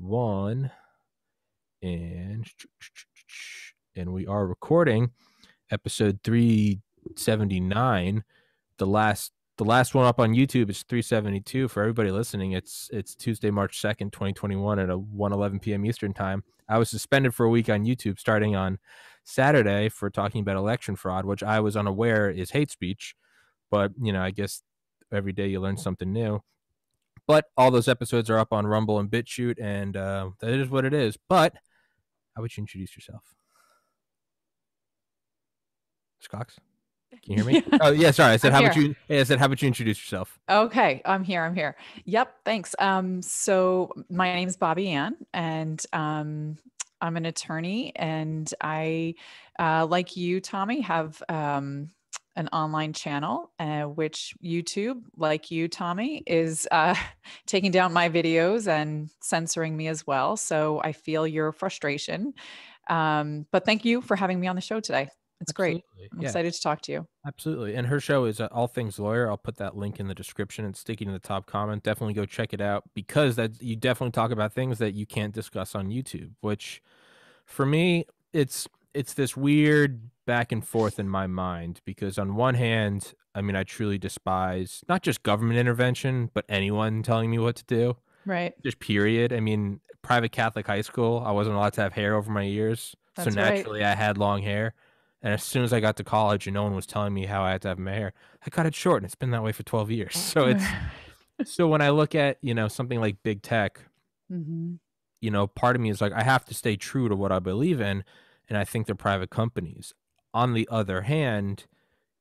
1 and we are recording episode 379. The last one up on YouTube is 372. For everybody listening, it's Tuesday, March 2nd, 2021 at 1:11 p.m. Eastern time. I was suspended for a week on YouTube starting on Saturday for talking about election fraud, which I was unaware is hate speech. But, I guess every day you learn something new. But all those episodes are up on Rumble and BitChute, and that is what it is. But how would you introduce yourself? Ms. Cox? Can you hear me? Oh, yeah, sorry. I said, how about you introduce yourself? Okay, I'm here. Yep, thanks. So my name is Bobby Ann, and I'm an attorney, and I, like you, Tommy, have an online channel, which YouTube, like you, Tommy, is taking down my videos and censoring me as well. So I feel your frustration. But thank you for having me on the show today. It's Absolutely. great. I'm excited to talk to you. Absolutely. And her show is All Things Lawyer. I'll put that link in the description and sticking in the top comment. Definitely go check it out, because you definitely talk about things that you can't discuss on YouTube, which for me, it's this weird back and forth in my mind, because on one hand, I truly despise not just government intervention, but anyone telling me what to do. Right. Just period. Private Catholic high school, I wasn't allowed to have hair over my ears. That's so naturally I had long hair. And as soon as I got to college and no one was telling me how I had to have my hair, I cut it short, and it's been that way for 12 years. So so when I look at, something like big tech, part of me is like, I have to stay true to what I believe in. And I think they're private companies. On the other hand,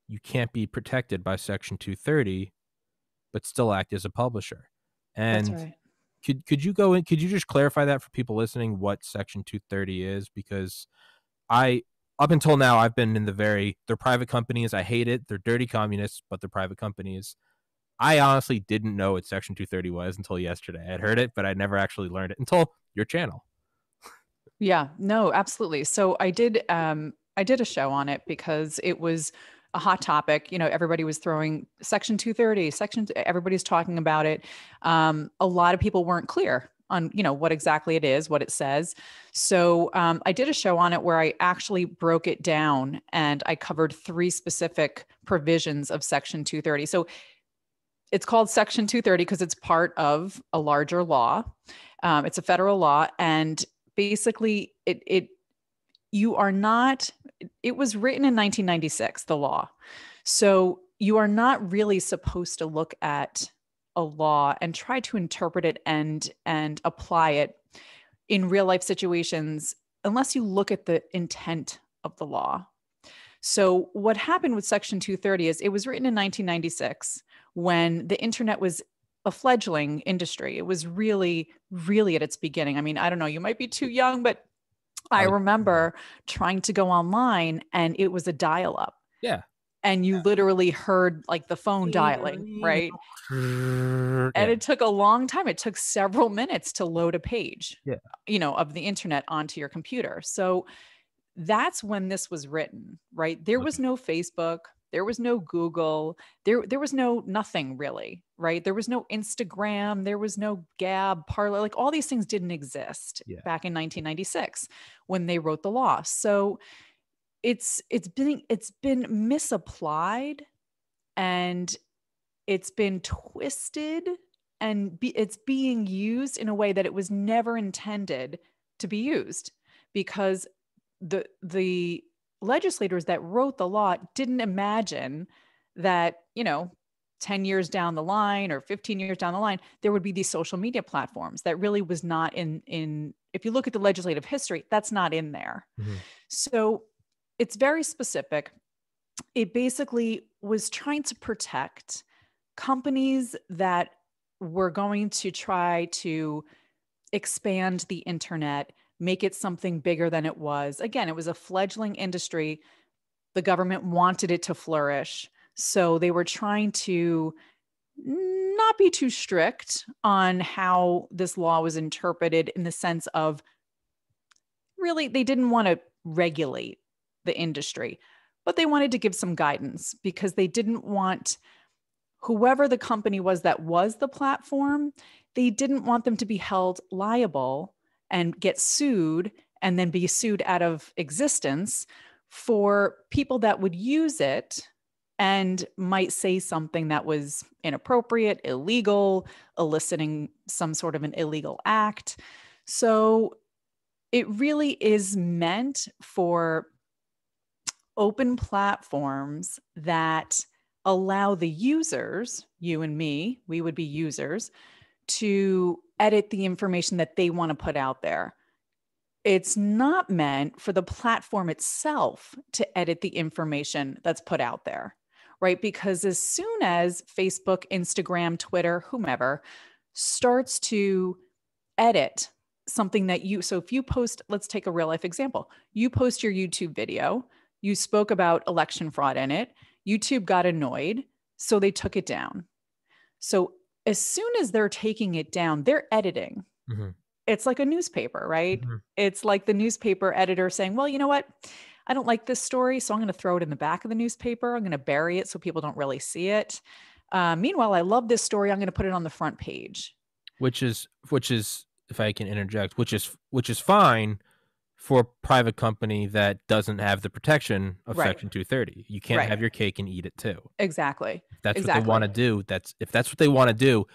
you can't be protected by Section 230, but still act as a publisher. And that's right. Could you just clarify that for people listening, what Section 230 is? Because up until now, I've been in they're private companies. I hate it. They're dirty communists, but they're private companies. I honestly didn't know what Section 230 was until yesterday. I'd heard it, but I'd never actually learned it until your channel. Yeah, no, absolutely. So I did a show on it because it was a hot topic. Everybody was throwing Section 230, everybody's talking about it. A lot of people weren't clear on, what exactly it is, what it says. So I did a show on it where I actually broke it down, and I covered 3 specific provisions of Section 230. So it's called Section 230 because it's part of a larger law. It's a federal law, and basically it was written in 1996, the law. So you are not really supposed to look at a law and try to interpret it and apply it in real life situations unless you look at the intent of the law. So what happened with Section 230 is it was written in 1996 when the internet was a fledgling industry. It was really, really at its beginning. I don't know, you might be too young, but I remember trying to go online, and it was a dial-up. Yeah. And you literally heard like the phone dialing, right? And it took a long time. It took several minutes to load a page, of the internet onto your computer. So that's when this was written, right? There was no Facebook. There was no Google. There was no nothing really, right? There was no Instagram. There was no Gab, Parler. Like all these things didn't exist back in 1996 when they wrote the law. So it's been misapplied, and it's been twisted, and it's being used in a way that it was never intended to be used, because the legislators that wrote the law didn't imagine that, 10 years down the line or 15 years down the line, there would be these social media platforms. That really was not in if you look at the legislative history, that's not in there. So it's very specific. It basically was trying to protect companies that were going to try to expand the internet, make it something bigger than it was. Again, it was a fledgling industry. The government wanted it to flourish. So they were trying to not be too strict on how this law was interpreted, in the sense of really, they didn't want to regulate the industry, but they wanted to give some guidance, because they didn't want whoever the company was that was the platform, they didn't want them to be held liable and get sued and then be sued out of existence for people that would use it and might say something that was inappropriate, illegal, eliciting some sort of an illegal act. So it really is meant for open platforms that allow the users, you and me, we would be users, to edit the information that they want to put out there. It's not meant for the platform itself to edit the information that's put out there, right? Because as soon as Facebook, Instagram, Twitter, whomever starts to edit something that so if you post, let's take a real life example. You post your YouTube video, you spoke about election fraud in it, YouTube got annoyed, so they took it down. So as soon as they're taking it down, they're editing. Mm-hmm. It's like a newspaper, right? Mm-hmm. It's like the newspaper editor saying, well, you know what? I don't like this story, so I'm going to throw it in the back of the newspaper. I'm going to bury it so people don't really see it. Meanwhile, I love this story. I'm going to put it on the front page. Which is, if I can interject, which is fine for a private company that doesn't have the protection of Section 230. You can't have your cake and eat it too. Exactly. If that's what they want to do. If that's what they want to do,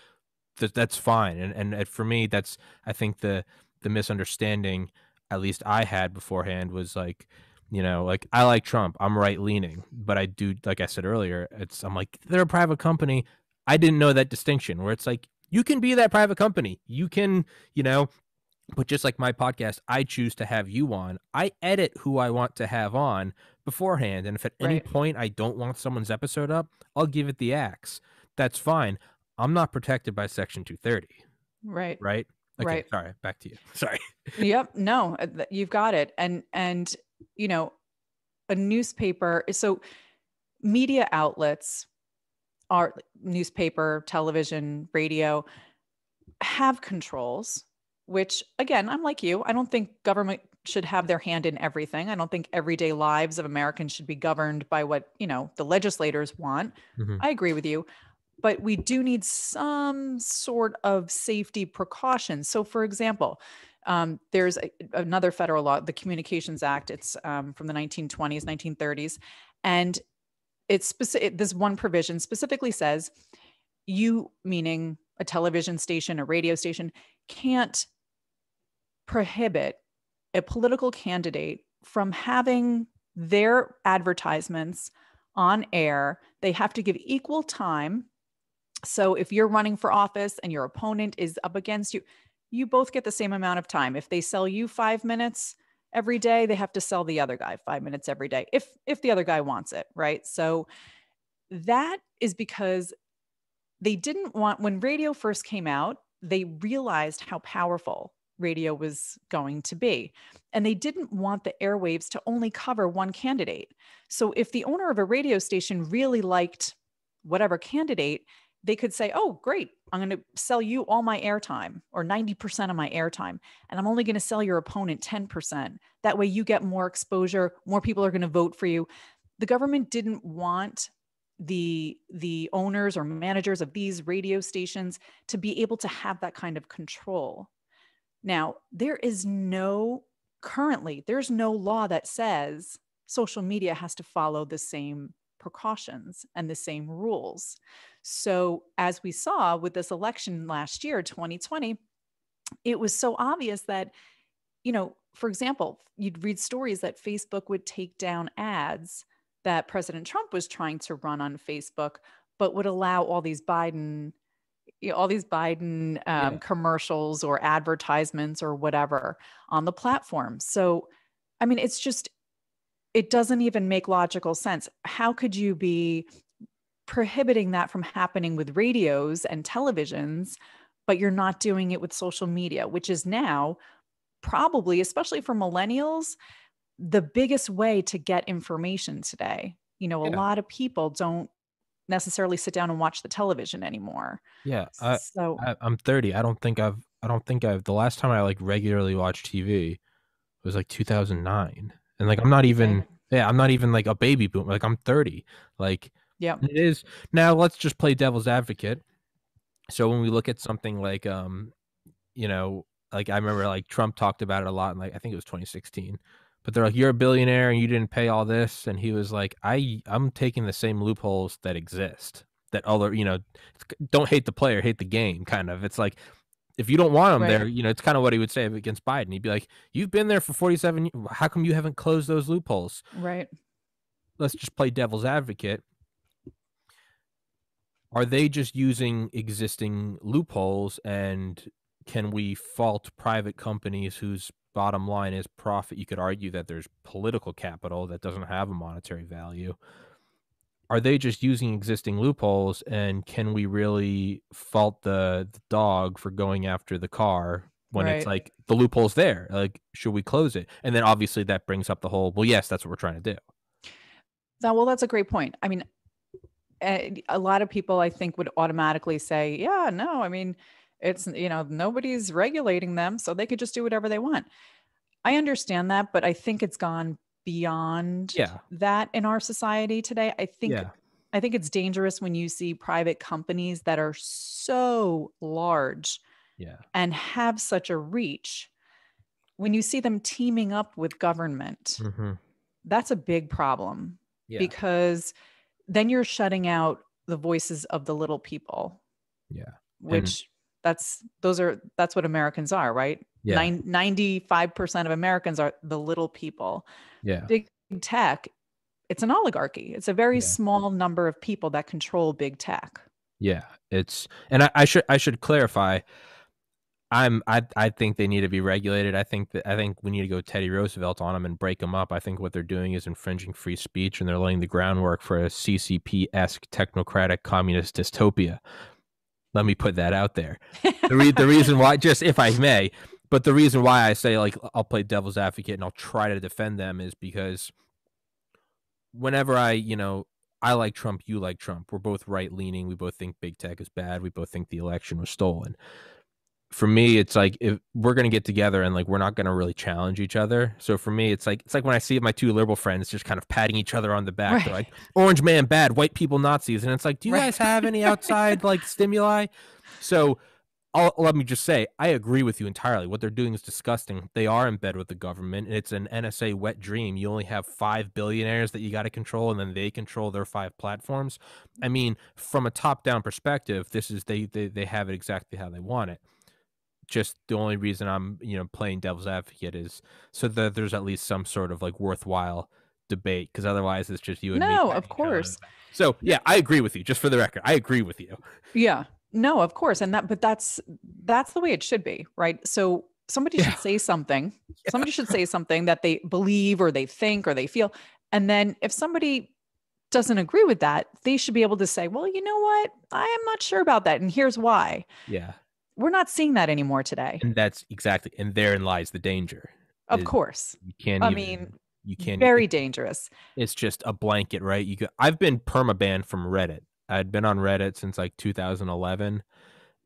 that's fine. And for me, that's, I think the misunderstanding, at least I had beforehand, was like, like, I like Trump. I'm right leaning, but I do, like I said earlier, I'm like, they're a private company. I didn't know that distinction where it's like, you can be that private company. You can, but just like my podcast, I choose to have you on. I edit who I want to have on beforehand. And if at any point I don't want someone's episode up, I'll give it the axe. That's fine. I'm not protected by Section 230. Right. Right? Okay, sorry. Back to you. Sorry. Yep. No, you've got it. And a newspaper. So media outlets are newspaper, television, radio, have controls, which again, I'm like you. I don't think government should have their hand in everything. I don't think everyday lives of Americans should be governed by what, the legislators want. Mm-hmm. I agree with you. But we do need some sort of safety precautions. So for example, there's another federal law, the Communications Act. It's from the 1920s, 1930s. And it's specific. This one provision specifically says you, meaning a television station, a radio station, can't prohibit a political candidate from having their advertisements on air. They have to give equal time. So if you're running for office and your opponent is up against you, you both get the same amount of time. If they sell you 5 minutes every day, they have to sell the other guy 5 minutes every day, if the other guy wants it, right? So that is because they didn't want, when radio first came out, they realized how powerful radio was going to be. And they didn't want the airwaves to only cover one candidate. So if the owner of a radio station really liked whatever candidate, they could say, oh, great, I'm going to sell you all my airtime or 90% of my airtime. And I'm only going to sell your opponent 10%. That way you get more exposure. More people are going to vote for you. The government didn't want the owners or managers of these radio stations to be able to have that kind of control. Now, there's no law that says social media has to follow the same precautions and the same rules. So as we saw with this election last year, 2020, it was so obvious that, for example, you'd read stories that Facebook would take down ads that President Trump was trying to run on Facebook, but would allow all these Biden commercials or advertisements or whatever on the platform. So, I mean, it doesn't even make logical sense. How could you be prohibiting that from happening with radios and televisions, but you're not doing it with social media, which is now probably, especially for millennials, the biggest way to get information today. A lot of people don't necessarily sit down and watch the television anymore. Yeah. I'm 30. I don't think I've, the last time I regularly watched TV was 2009. And I'm not even like a baby boomer. I'm 30. Yep. It is. Now let's just play devil's advocate. So when we look at something like, you know, like I remember like Trump talked about it a lot in like, I think it was 2016, but they're like, you're a billionaire and you didn't pay all this. And he was like, I'm taking the same loopholes that exist, that other, you know, don't hate the player, hate the game kind of. It's like, if you don't want them there, you know, it's kind of what he would say against Biden. He'd be like, you've been there for 47 years. How come you haven't closed those loopholes? Right. Let's just play devil's advocate. Are they just using existing loopholes, and can we fault private companies whose bottom line is profit? You could argue that there's political capital that doesn't have a monetary value. Are they just using existing loopholes, and can we really fault the dog for going after the car when it's like the loophole's there? Like, should we close it? And then obviously that brings up the whole, well, yes, that's what we're trying to do. Well, that's a great point. I mean, a lot of people I think would automatically say, yeah, no, I mean, it's, you know, nobody's regulating them, so they could just do whatever they want. I understand that, but I think it's gone beyond that in our society today. I think it's dangerous when you see private companies that are so large and have such a reach. When you see them teaming up with government, that's a big problem because then you're shutting out the voices of the little people. Which that's what Americans are, right? 95% of Americans are the little people. Big tech, it's an oligarchy. It's a very small number of people that control big tech. It's, and I should clarify. I think they need to be regulated. I think we need to go Teddy Roosevelt on them and break them up. I think what they're doing is infringing free speech, and they're laying the groundwork for a CCP-esque technocratic communist dystopia. Let me put that out there. The reason why, just if I may, but the reason why I say, like, I'll play devil's advocate and I'll try to defend them is because whenever I like Trump, you like Trump. We're both right-leaning. We both think big tech is bad. We both think the election was stolen. For me, it's like, if we're going to get together and like, we're not going to really challenge each other. So for me, it's like when I see my two liberal friends just kind of patting each other on the back. They're like, orange man bad, white people Nazis. And it's like, do you guys have any outside like stimuli? So let me just say, I agree with you entirely. What they're doing is disgusting. They are in bed with the government. It's an NSA wet dream. You only have 5 billionaires that you got to control, and then they control their 5 platforms. I mean, from a top-down perspective, this is they have it exactly how they want it. Just the only reason I'm, playing devil's advocate is so that there's at least some sort of like worthwhile debate, because otherwise it's just you and me. No, of course. So yeah, I agree with you. Just for the record, I agree with you. Yeah, no, of course, but that's the way it should be, right? So somebody should say something. Somebody should say something that they believe or they think or they feel, and then if somebody doesn't agree with that, they should be able to say, well, you know what, I am not sure about that, and here's why. We're not seeing that anymore today. And that's exactly, and therein lies the danger. Of course. You can't. Very dangerous. It's just a blanket, right? I've been permabanned from Reddit. I'd been on Reddit since like 2011,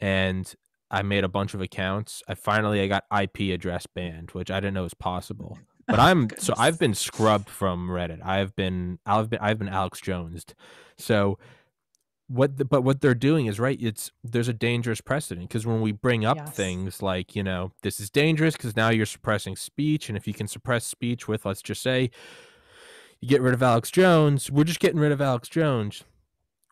and I made a bunch of accounts. I got IP address banned, which I didn't know was possible. But I've been scrubbed from Reddit. I've been Alex Jonesed. So what they're doing is there's a dangerous precedent, because when we bring up things like, this is dangerous because now you're suppressing speech, and if you can suppress speech with, let's just say, you get rid of Alex Jones, we're just getting rid of Alex Jones.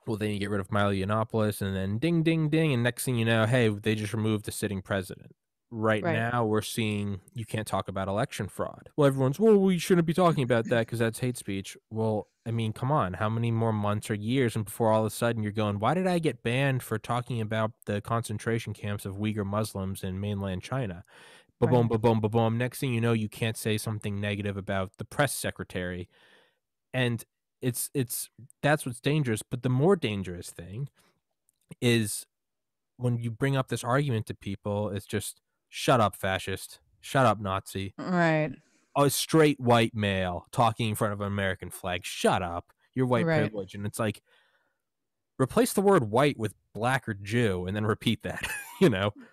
Well, then you get rid of Milo Yiannopoulos, and then ding, ding, ding, and next thing you know, hey, they just removed the sitting president. Right now, we're seeing you can't talk about election fraud. Well, everyone's, we shouldn't be talking about that because that's hate speech. Well, I mean, come on. How many more months or years and before all of a sudden you're going, why did I get banned for talking about the concentration camps of Uyghur Muslims in mainland China? Ba-boom, ba-boom, ba-boom. Next thing you know, you can't say something negative about the press secretary. And that's what's dangerous. But the more dangerous thing is when you bring up this argument to people, it's just, shut up, fascist. Shut up, Nazi. Right. A straight white male talking in front of an American flag. Shut up. You're white privilege. And it's like, replace the word white with black or Jew and then repeat that,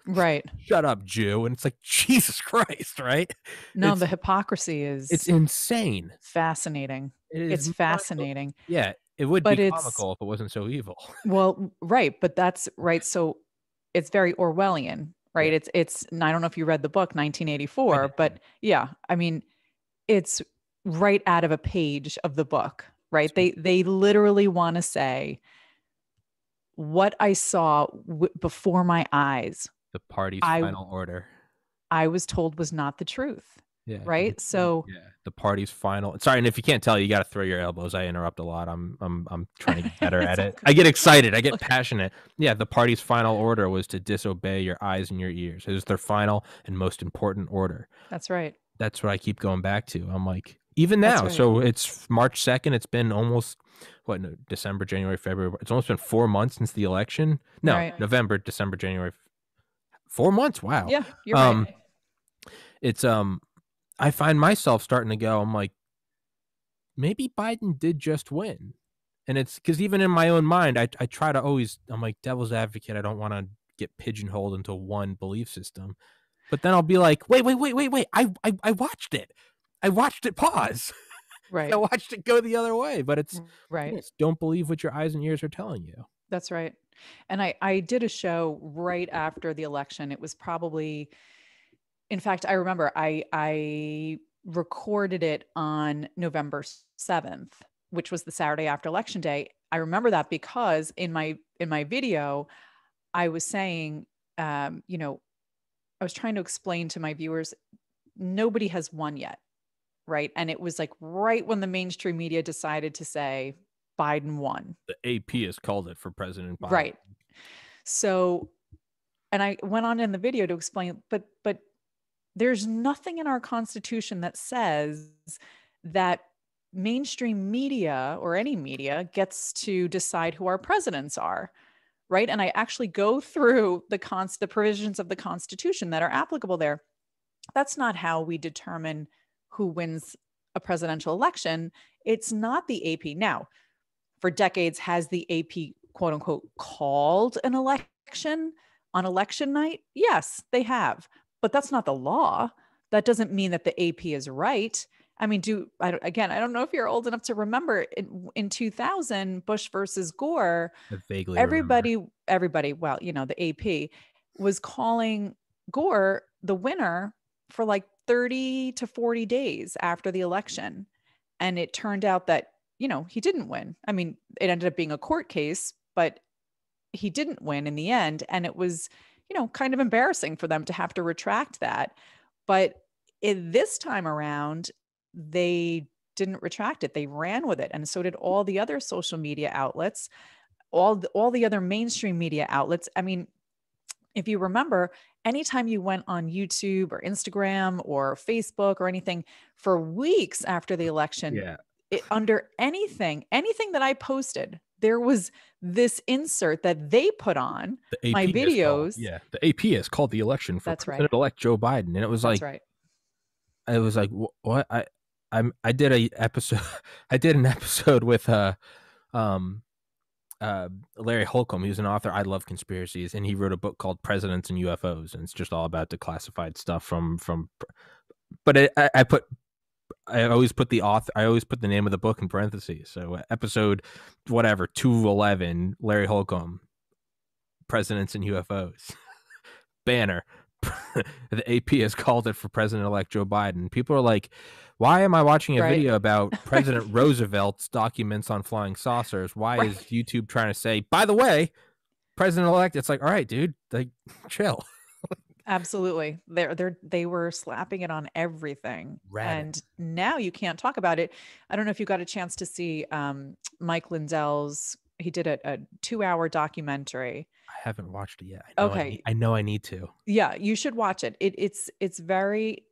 Right. Shut up, Jew. And it's like, Jesus Christ, right? No, the hypocrisy it's insane. Fascinating. It's fascinating. Yeah. It would But be it's comical if it wasn't so evil. well, right, but that's right. So it's very Orwellian, right? Yeah. It's and I don't know if you read the book I 1984, did, yeah. but yeah, I mean, it's right out of a page of the book, right? Sweet. They literally want to say what I saw before my eyes, The party's I final order. I was told was not the truth, Yeah. right? So Yeah. The party's final. Sorry, and if you can't tell, you got to throw your elbows. I interrupt a lot. I'm trying to get better at it's all it. I good. get excited. I get passionate. Yeah. The party's final order was to disobey your eyes and your ears. It was their final and most important order. That's right. That's what I keep going back to. I'm like, even That's now. right. So it's March 2nd. It's been almost what, no, December, January, February. It's almost been 4 months since the election. No, Right. November, December, January. 4 months. Wow. Yeah, you're right. It's I find myself starting to go, I'm like, maybe Biden did just win. And it's because even in my own mind, I try to always, I'm like, devil's advocate. I don't want to get pigeonholed into one belief system. But then I'll be like, wait. I watched it. I watched it pause. Right. I watched it go the other way. But it's, Right. yes, don't believe what your eyes and ears are telling you. That's right. And I did a show right after the election. It was probably, in fact, I remember I recorded it on November 7th, which was the Saturday after election day. I remember that because in my video, I was saying, you know, I was trying to explain to my viewers, nobody has won yet, right? And it was like right when the mainstream media decided to say Biden won. The AP has called it for President Biden. Right. So, and I went on in the video to explain, but there's nothing in our Constitution that says that mainstream media or any media gets to decide who our presidents are, right? And I actually go through the provisions of the Constitution that are applicable there. That's not how we determine who wins a presidential election. It's not the AP. Now, for decades, has the AP, quote unquote, called an election on election night? Yes, they have. But that's not the law. That doesn't mean that the AP is right. I mean, I don't know if you're old enough to remember in 2000, Bush versus Gore. I vaguely remember. Everybody, well, you know, the AP was calling Gore the winner for like 30 to 40 days after the election. And it turned out that, you know, he didn't win. I mean, it ended up being a court case, but he didn't win in the end. And it was, you know, kind of embarrassing for them to have to retract that. But this time around, they didn't retract it. They ran with it. And so did all the other social media outlets, all the other mainstream media outlets. I mean, if you remember, anytime you went on YouTube or Instagram or Facebook or anything for weeks after the election, under anything that I posted, there was this insert that they put on my videos. The AP has called the election for President-elect Joe Biden, and it was like, it was like, what? I did an episode with Larry Holcomb. He was an author. I love conspiracies, and he wrote a book called Presidents and UFOs, and it's just all about declassified stuff from. But I always put the author. I always put the name of the book in parentheses. So episode, whatever, 211, Larry Holcomb, Presidents and UFOs, banner. The AP has called it for President-elect Joe Biden. People are like, why am I watching a video about President Roosevelt's documents on flying saucers? Why is YouTube trying to say, by the way, President-elect? It's like, all right, dude, like, chill. Absolutely. They were slapping it on everything. And now you can't talk about it. I don't know if you got a chance to see Mike Lindell's, he did a 2-hour documentary. I haven't watched it yet. I know I need to. Yeah, you should watch it. It's very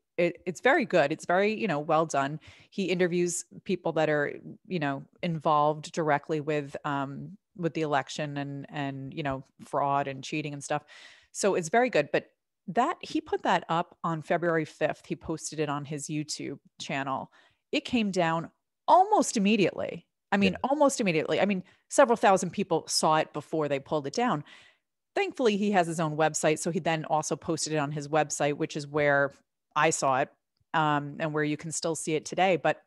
good. It's very, you know, well done. He interviews people that are, you know, involved directly with the election and, you know, fraud and cheating and stuff. So it's very good. But that he put that up on February 5th. He posted it on his YouTube channel. It came down almost immediately. I mean, almost immediately. I mean, several thousand people saw it before they pulled it down. Thankfully, he has his own website. So he then also posted it on his website, which is where I saw it and where you can still see it today. But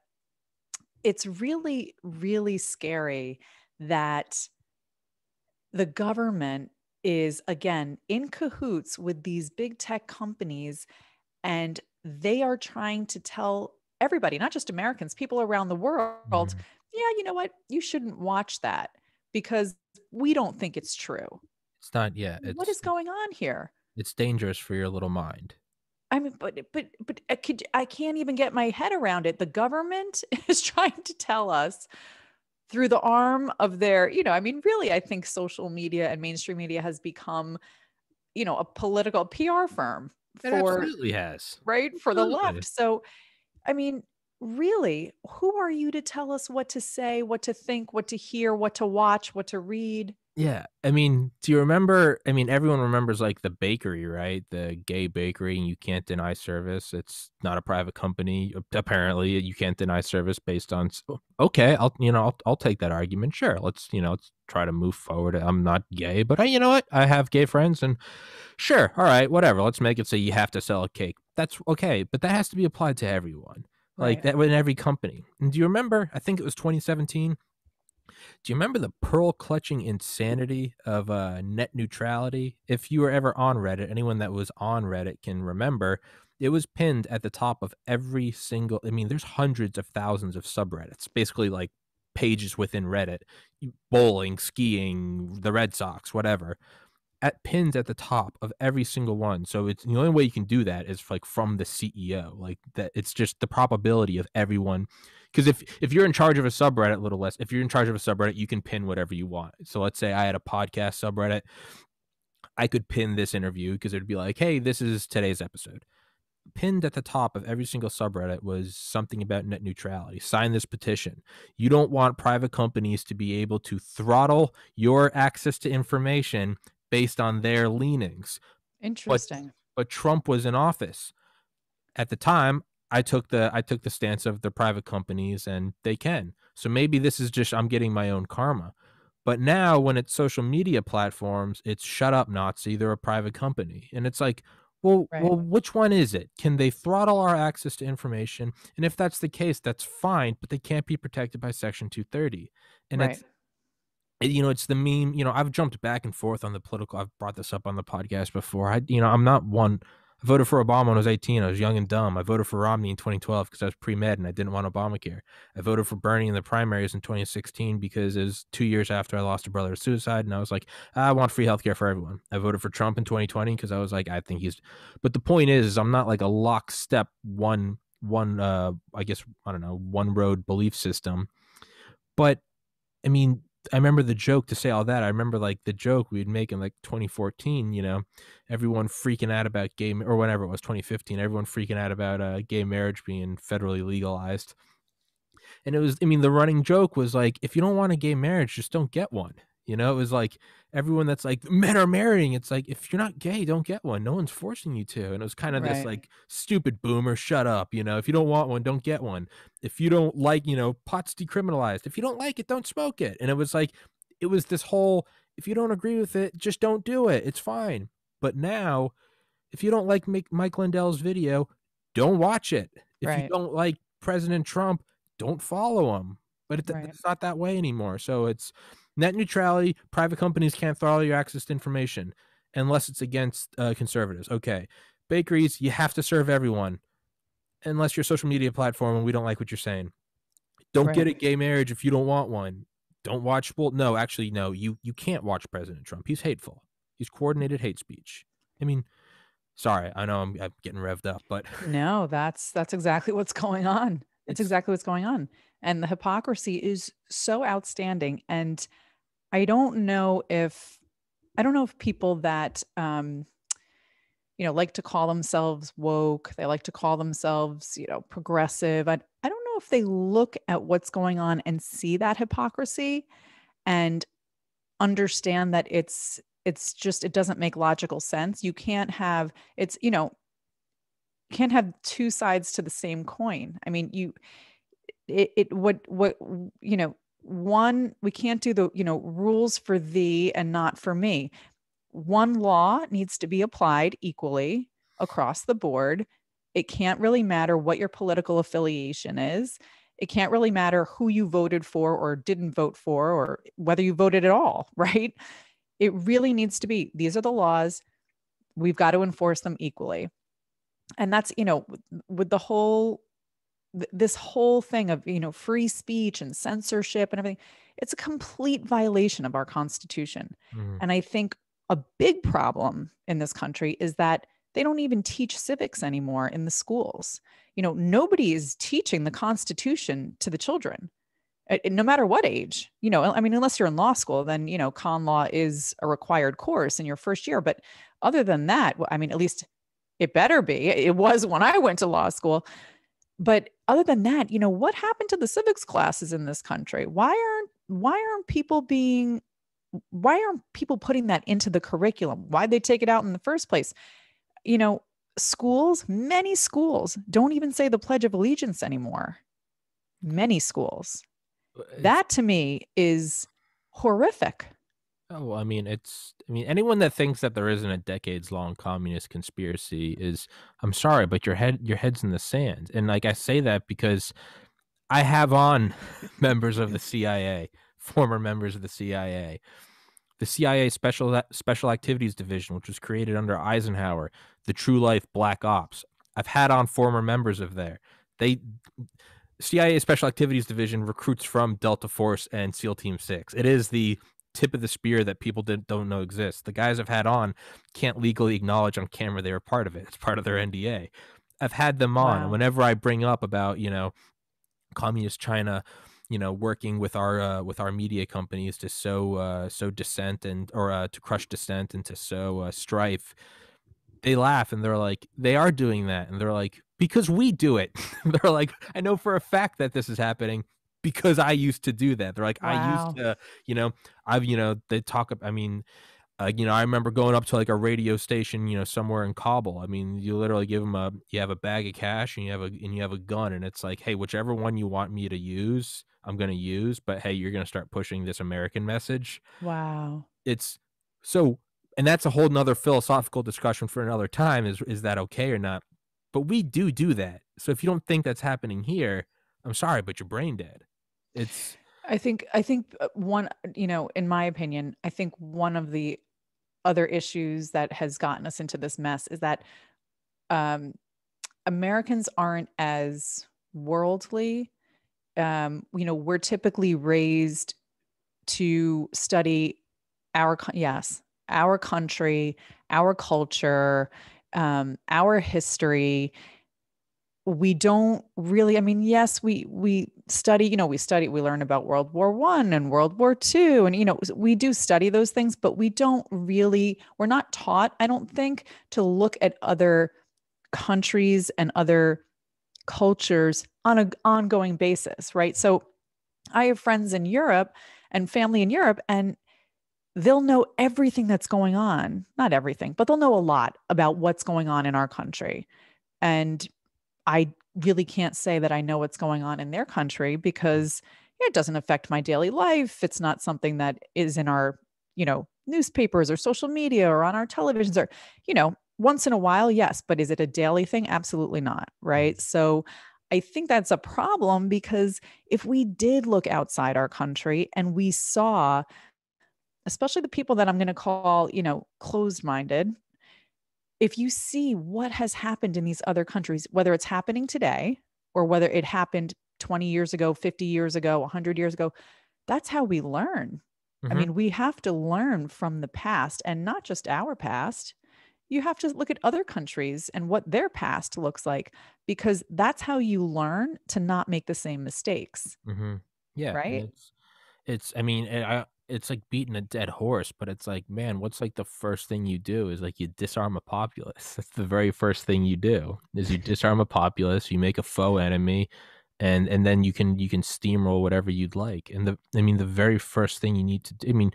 it's really, really scary that the government is, again, in cahoots with these big tech companies, and they are trying to tell everybody, not just Americans, people around the world, yeah, you know what? You shouldn't watch that because we don't think it's true. It's not, yeah. What is going on here? It's dangerous for your little mind. I mean, but I can't even get my head around it. The government is trying to tell us through the arm of their, I mean, really, I think social media and mainstream media has become, a political PR firm It absolutely has. right, for the Absolutely. left. So, I mean, really, who are you to tell us what to say, what to think, what to hear, what to watch, what to read? Yeah. I mean, do you remember? I mean, everyone remembers like the bakery, right? The gay bakery, and you can't deny service. It's not a private company. Apparently, you can't deny service based on. Okay, I'll take that argument. Sure, let's try to move forward. I'm not gay, but you know what? I have gay friends, and sure, all right, whatever. Let's make it so you have to sell a cake. That's okay, but that has to be applied to everyone, like Right. that in every company. And do you remember? I think it was 2017. Do you remember the pearl clutching insanity of net neutrality? If you were ever on Reddit, anyone that was on Reddit can remember it was pinned at the top of every single. I mean, there's hundreds of thousands of subreddits, basically like pages within Reddit, bowling, skiing, the Red Sox, whatever, at pins at the top of every single one. So it's the only way you can do that is like from the CEO, like that. It's just the probability of everyone. Because if you're in charge of a subreddit, a little less. If you're in charge of a subreddit, you can pin whatever you want. So let's say I had a podcast subreddit, I could pin this interview because it'd be like, hey, this is today's episode. Pinned at the top of every single subreddit was something about net neutrality. Sign this petition. You don't want private companies to be able to throttle your access to information based on their leanings. Interesting. But Trump was in office at the time. I took the stance of the private companies, and they can. So maybe this is just I'm getting my own karma. But now when it's social media platforms, it's shut up, Nazi. They're a private company, and it's like, well, Right. well, which one is it? Can they throttle our access to information? And if that's the case, that's fine, but they can't be protected by Section 230. And Right. it's the meme. I've jumped back and forth on the political. I've brought this up on the podcast before. I'm not one. I voted for Obama when I was 18. I was young and dumb. I voted for Romney in 2012 because I was pre-med and I didn't want Obamacare. I voted for Bernie in the primaries in 2016 because it was 2 years after I lost a brother to suicide, and I was like, I want free healthcare for everyone. I voted for Trump in 2020 because I was like, I think he's. But the point is I'm not like a lockstep one. I guess I don't know, one road belief system. But I mean, I remember the joke to say all that. I remember like the joke we'd make in like 2014, everyone freaking out about or whenever it was 2015, everyone freaking out about gay marriage being federally legalized. And it was, I mean, the running joke was like, if you don't want a gay marriage, just don't get one. It was like everyone that's like men are marrying. It's like, if you're not gay, don't get one. No one's forcing you to. And it was kind of this like stupid boomer, shut up. If you don't want one, don't get one. If you don't like, pot's decriminalized. If you don't like it, don't smoke it. And it was like, it was this whole, if you don't agree with it, just don't do it. It's fine. But now, if you don't like Mike Lindell's video, don't watch it. If you don't like President Trump, don't follow him. But it's not that way anymore. So it's net neutrality. Private companies can't throttle your access to information unless it's against conservatives. Okay. Bakeries, you have to serve everyone unless you're a social media platform and we don't like what you're saying. Don't get a gay marriage if you don't want one. Don't watch. Well, no, actually, no. You can't watch President Trump. He's hateful. He's coordinated hate speech. I mean, sorry, I know I'm getting revved up, but no, that's exactly what's going on. It's exactly what's going on. And the hypocrisy is so outstanding. And I don't know if people that, like to call themselves woke, they like to call themselves, progressive. I don't know if they look at what's going on and see that hypocrisy and understand that it's just, it doesn't make logical sense. You can't have, can't have two sides to the same coin. I mean, one, we can't do the, rules for thee and not for me. One law needs to be applied equally across the board. It can't really matter what your political affiliation is. It can't really matter who you voted for or didn't vote for, or whether you voted at all, right? It really needs to be, these are the laws. We've got to enforce them equally. And that's, with the whole, this whole thing of, free speech and censorship and everything, it's a complete violation of our Constitution. Mm-hmm. And I think a big problem in this country is that they don't even teach civics anymore in the schools. Nobody is teaching the Constitution to the children, no matter what age. I mean, unless you're in law school, then, con law is a required course in your first year. But other than that, I mean, at least it better be. It was when I went to law school. But other than that, what happened to the civics classes in this country? Why aren't people putting that into the curriculum? Why'd they take it out in the first place? Many schools don't even say the Pledge of Allegiance anymore. Many schools. That to me is horrific. Oh, I mean, anyone that thinks that there isn't a decades-long communist conspiracy is, I'm sorry, but your head's in the sand. And like, I say that because I have on members of the CIA, former members of the CIA. The CIA Special Activities Division, which was created under Eisenhower, the True Life Black Ops. I've had on former members of there. CIA Special Activities Division recruits from Delta Force and SEAL Team 6. It is the tip of the spear that people don't know exists. The guys I've had on can't legally acknowledge on camera they were part of it. It's part of their NDA. I've had them on. Wow. Whenever I bring up about, communist China, working with our media companies to sow dissent or to crush dissent and to sow strife, they laugh and they're like, they are doing that. And they're like, because we do it. They're like, I know for a fact that this is happening because I used to do that. They're like, wow. I used to, they talk, I mean, I remember going up to like a radio station, somewhere in Kabul. I mean, you literally give them you have a bag of cash and you have a gun, and it's like, hey, whichever one you want me to use, I'm going to use, but hey, you're going to start pushing this American message. Wow. It's so, and that's a whole nother philosophical discussion for another time. Is that okay or not? But we do that. So if you don't think that's happening here, I'm sorry, but you're brain dead. I think one, in my opinion, I think one of the other issues that has gotten us into this mess is that Americans aren't as worldly. We're typically raised to study our country, our culture, our history. We don't really, I mean, yes, we study, we learn about World War I and World War II. And, we do study those things, but we're not taught, I don't think, to look at other countries and other cultures on an ongoing basis, right? So I have friends in Europe and family in Europe, and they'll know everything that's going on. Not everything, but they'll know a lot about what's going on in our country. And I really can't say that I know what's going on in their country because it doesn't affect my daily life. It's not something that is in our, newspapers or social media or on our televisions or, once in a while, yes. But is it a daily thing? Absolutely not. Right. So I think that's a problem, because if we did look outside our country and we saw, especially the people that I'm going to call, closed-minded, if you see what has happened in these other countries, whether it's happening today or whether it happened 20 years ago, 50 years ago, 100 years ago, that's how we learn. Mm-hmm. I mean, we have to learn from the past, and not just our past. You have to look at other countries and what their past looks like, because that's how you learn to not make the same mistakes. Mm-hmm. Yeah. Right. It's like beating a dead horse, but it's like, man, what's like the first thing you do is like you disarm a populace. That's the very first thing you do is you disarm a populace, you make a faux enemy, and then you can steamroll whatever you'd like. And the very first thing you need to do,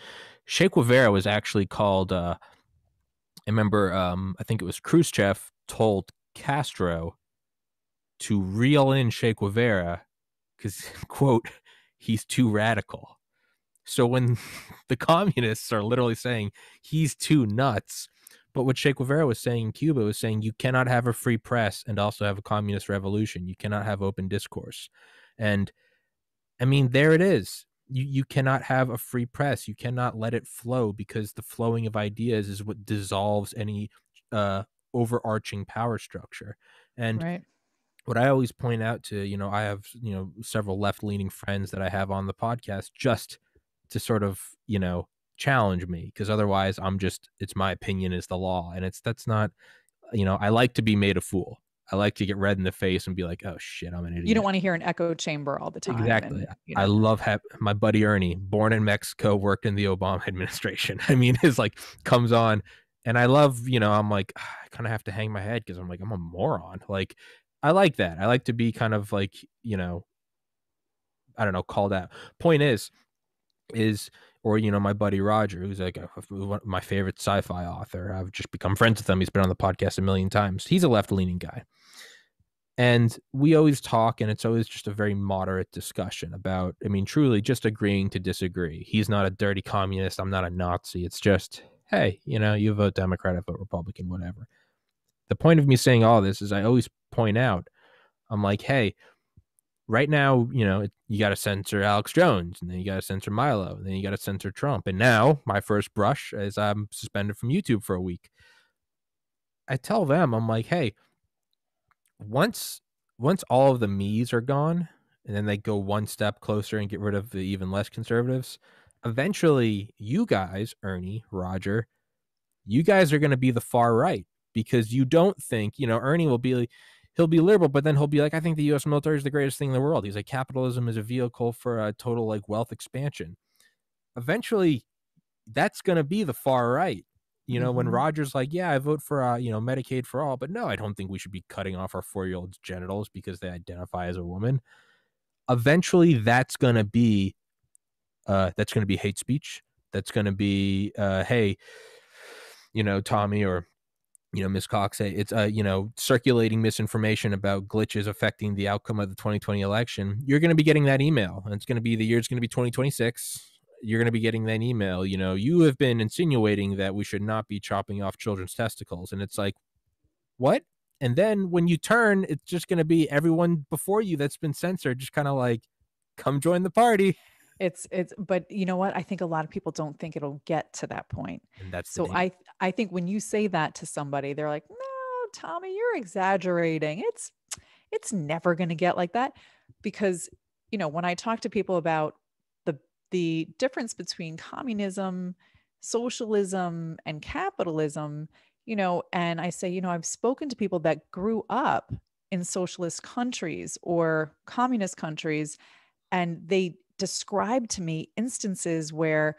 Che Guevara was actually called, I remember, I think it was Khrushchev told Castro to reel in Che Guevara because, quote, he's too radical. So when the communists are literally saying he's too nuts, but what Che Guevara was saying in Cuba was saying you cannot have a free press and also have a communist revolution. You cannot have open discourse. And I mean, there it is. You cannot have a free press. You cannot let it flow, because the flowing of ideas is what dissolves any overarching power structure. And Right. what I always point out to, I have, several left-leaning friends that I have on the podcast, just to sort of, challenge me, because otherwise it's my opinion is the law. And that's not, I like to be made a fool. I like to get red in the face and be like, oh shit, I'm an idiot. You don't want to hear an echo chamber all the time. Exactly. And, I love my buddy Ernie, born in Mexico, worked in the Obama administration. I mean, his like comes on, and I love, I'm like, I kind of have to hang my head, because I'm like, I'm a moron. Like, I like that. I like to be kind of like, I don't know, called out. Point is, or, my buddy Roger, who's like my favorite sci-fi author. I've just become friends with him. He's been on the podcast a million times. He's a left-leaning guy. And we always talk, and it's always just a very moderate discussion about, I mean, truly just agreeing to disagree. He's not a dirty communist. I'm not a Nazi. It's just, hey, you vote Democrat, I vote Republican, whatever. The point of me saying all this is I always point out, I'm like, hey, right now, you got to censor Alex Jones, and then you got to censor Milo, and then you got to censor Trump. And now my first brush is I'm suspended from YouTube for a week. I tell them, I'm like, hey, once all of the me's are gone, and then they go one step closer and get rid of the even less conservatives, eventually you guys, Ernie, Roger, you guys are going to be the far right, because you don't think, Ernie will be, he'll be liberal, but then he'll be like, I think the U.S. military is the greatest thing in the world. He's like, capitalism is a vehicle for a total like wealth expansion. Eventually, that's going to be the far right. When Roger's like, yeah, I vote for, Medicaid for all, but no, I don't think we should be cutting off our 4-year-olds' genitals because they identify as a woman. Eventually, that's going to be hate speech. That's going to be, hey, Tommy or, Ms. Cox, hey, it's, circulating misinformation about glitches affecting the outcome of the 2020 election. You're going to be getting that email, and it's going to be 2026. You're going to be getting that email. You have been insinuating that we should not be chopping off children's testicles. And it's like, what? And then when you turn, it's just going to be everyone before you that's been censored, just kind of like, come join the party. But you know what? I think a lot of people don't think it'll get to that point. And that's so I think when you say that to somebody, they're like, no, Tommy, you're exaggerating. It's never going to get like that. Because, when I talk to people about the difference between communism, socialism, and capitalism, and I say, I've spoken to people that grew up in socialist countries or communist countries, and they described to me instances where,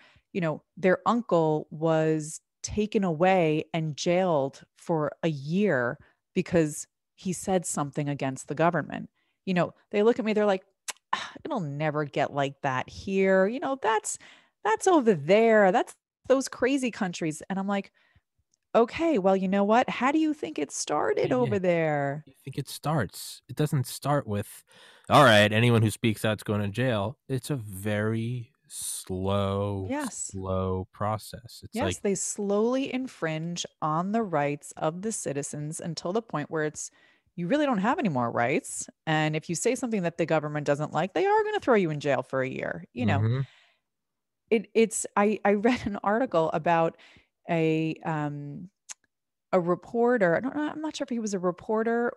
their uncle was taken away and jailed for a year because he said something against the government. They look at me, they're like, it'll never get like that here. That's over there. That's those crazy countries. And I'm like, okay, well, you know what? How do you think it started over there? I think it starts. It doesn't start with, all right, anyone who speaks out's going to jail. It's a very slow process. It's like, they slowly infringe on the rights of the citizens until the point where you really don't have any more rights. And if you say something that the government doesn't like, they are going to throw you in jail for a year. I read an article about a reporter. I'm not sure if he was a reporter.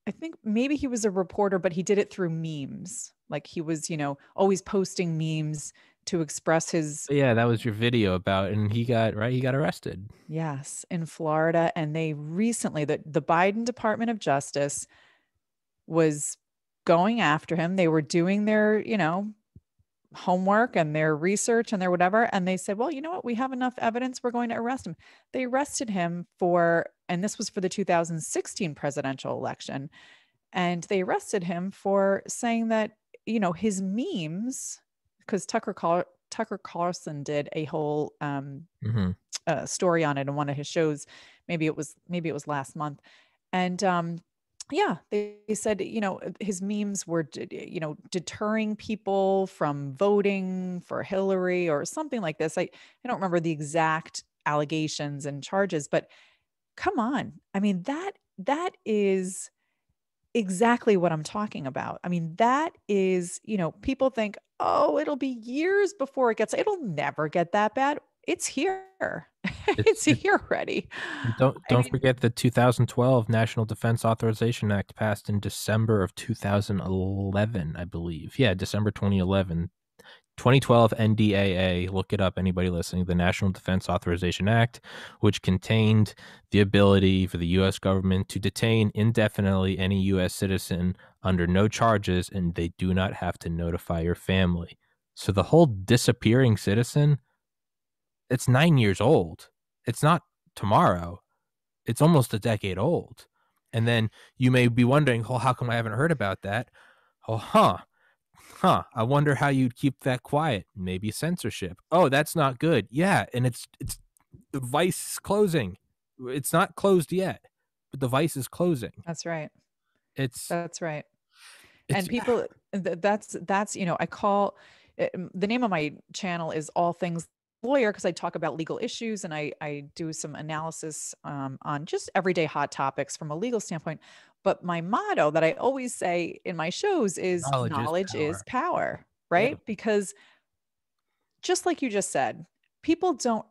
I think maybe he was a reporter, but he did it through memes. Like he was, always posting memes to express his. Yeah, that was your video about, and he got arrested. Yes, in Florida. And they recently, the Biden Department of Justice was going after him. They were doing their, homework and their research and their whatever. And they said, well, you know what? We have enough evidence. We're going to arrest him. They arrested him and this was for the 2016 presidential election. And they arrested him for saying that, his memes, because Tucker Carlson did a whole story on it in one of his shows. Maybe it was last month. And they said, his memes were, deterring people from voting for Hillary or something like this. I don't remember the exact allegations and charges, but come on. I mean, that is exactly what I'm talking about. I mean, that is, people think, oh, it'll be years before it'll never get that bad. It's here. It's It's here already. I don't mean, forget the 2012 National Defense Authorization Act passed in December of 2011, I believe. Yeah, December 2011. 2012 NDAA, look it up, anybody listening, the National Defense Authorization Act, which contained the ability for the U.S. government to detain indefinitely any U.S. citizen under no charges, and they do not have to notify your family. So the whole disappearing citizen, it's 9 years old. It's not tomorrow. It's almost a decade old. And then you may be wondering, oh, how come I haven't heard about that? Oh, I wonder how you'd keep that quiet. Maybe censorship. Oh, that's not good. Yeah, and it's the Vice is closing. It's not closed yet, but the Vice is closing. that's right. It's That's right. it's And people, that's, I call the name of my channel is All Things Lawyer, because I talk about legal issues and I do some analysis on just everyday hot topics from a legal standpoint. But my motto that I always say in my shows is knowledge is knowledge power. is power, Yeah. right? Because just like you just said,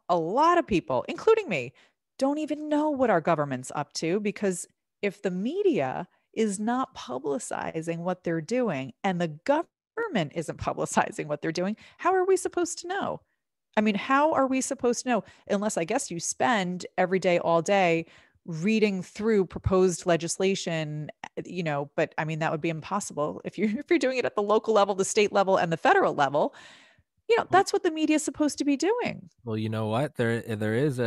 a lot of people, including me, don't even know what our government's up to, because if the media is not publicizing what they're doing and the government isn't publicizing what they're doing, how are we supposed to know? I mean, how are we supposed to know? Unless I guess you spend every day, all day reading through proposed legislation, but I mean, that would be impossible if you're if you're doing it at the local level, the state level, and the federal level. That's what the media is supposed to be doing. Well, you know what? There is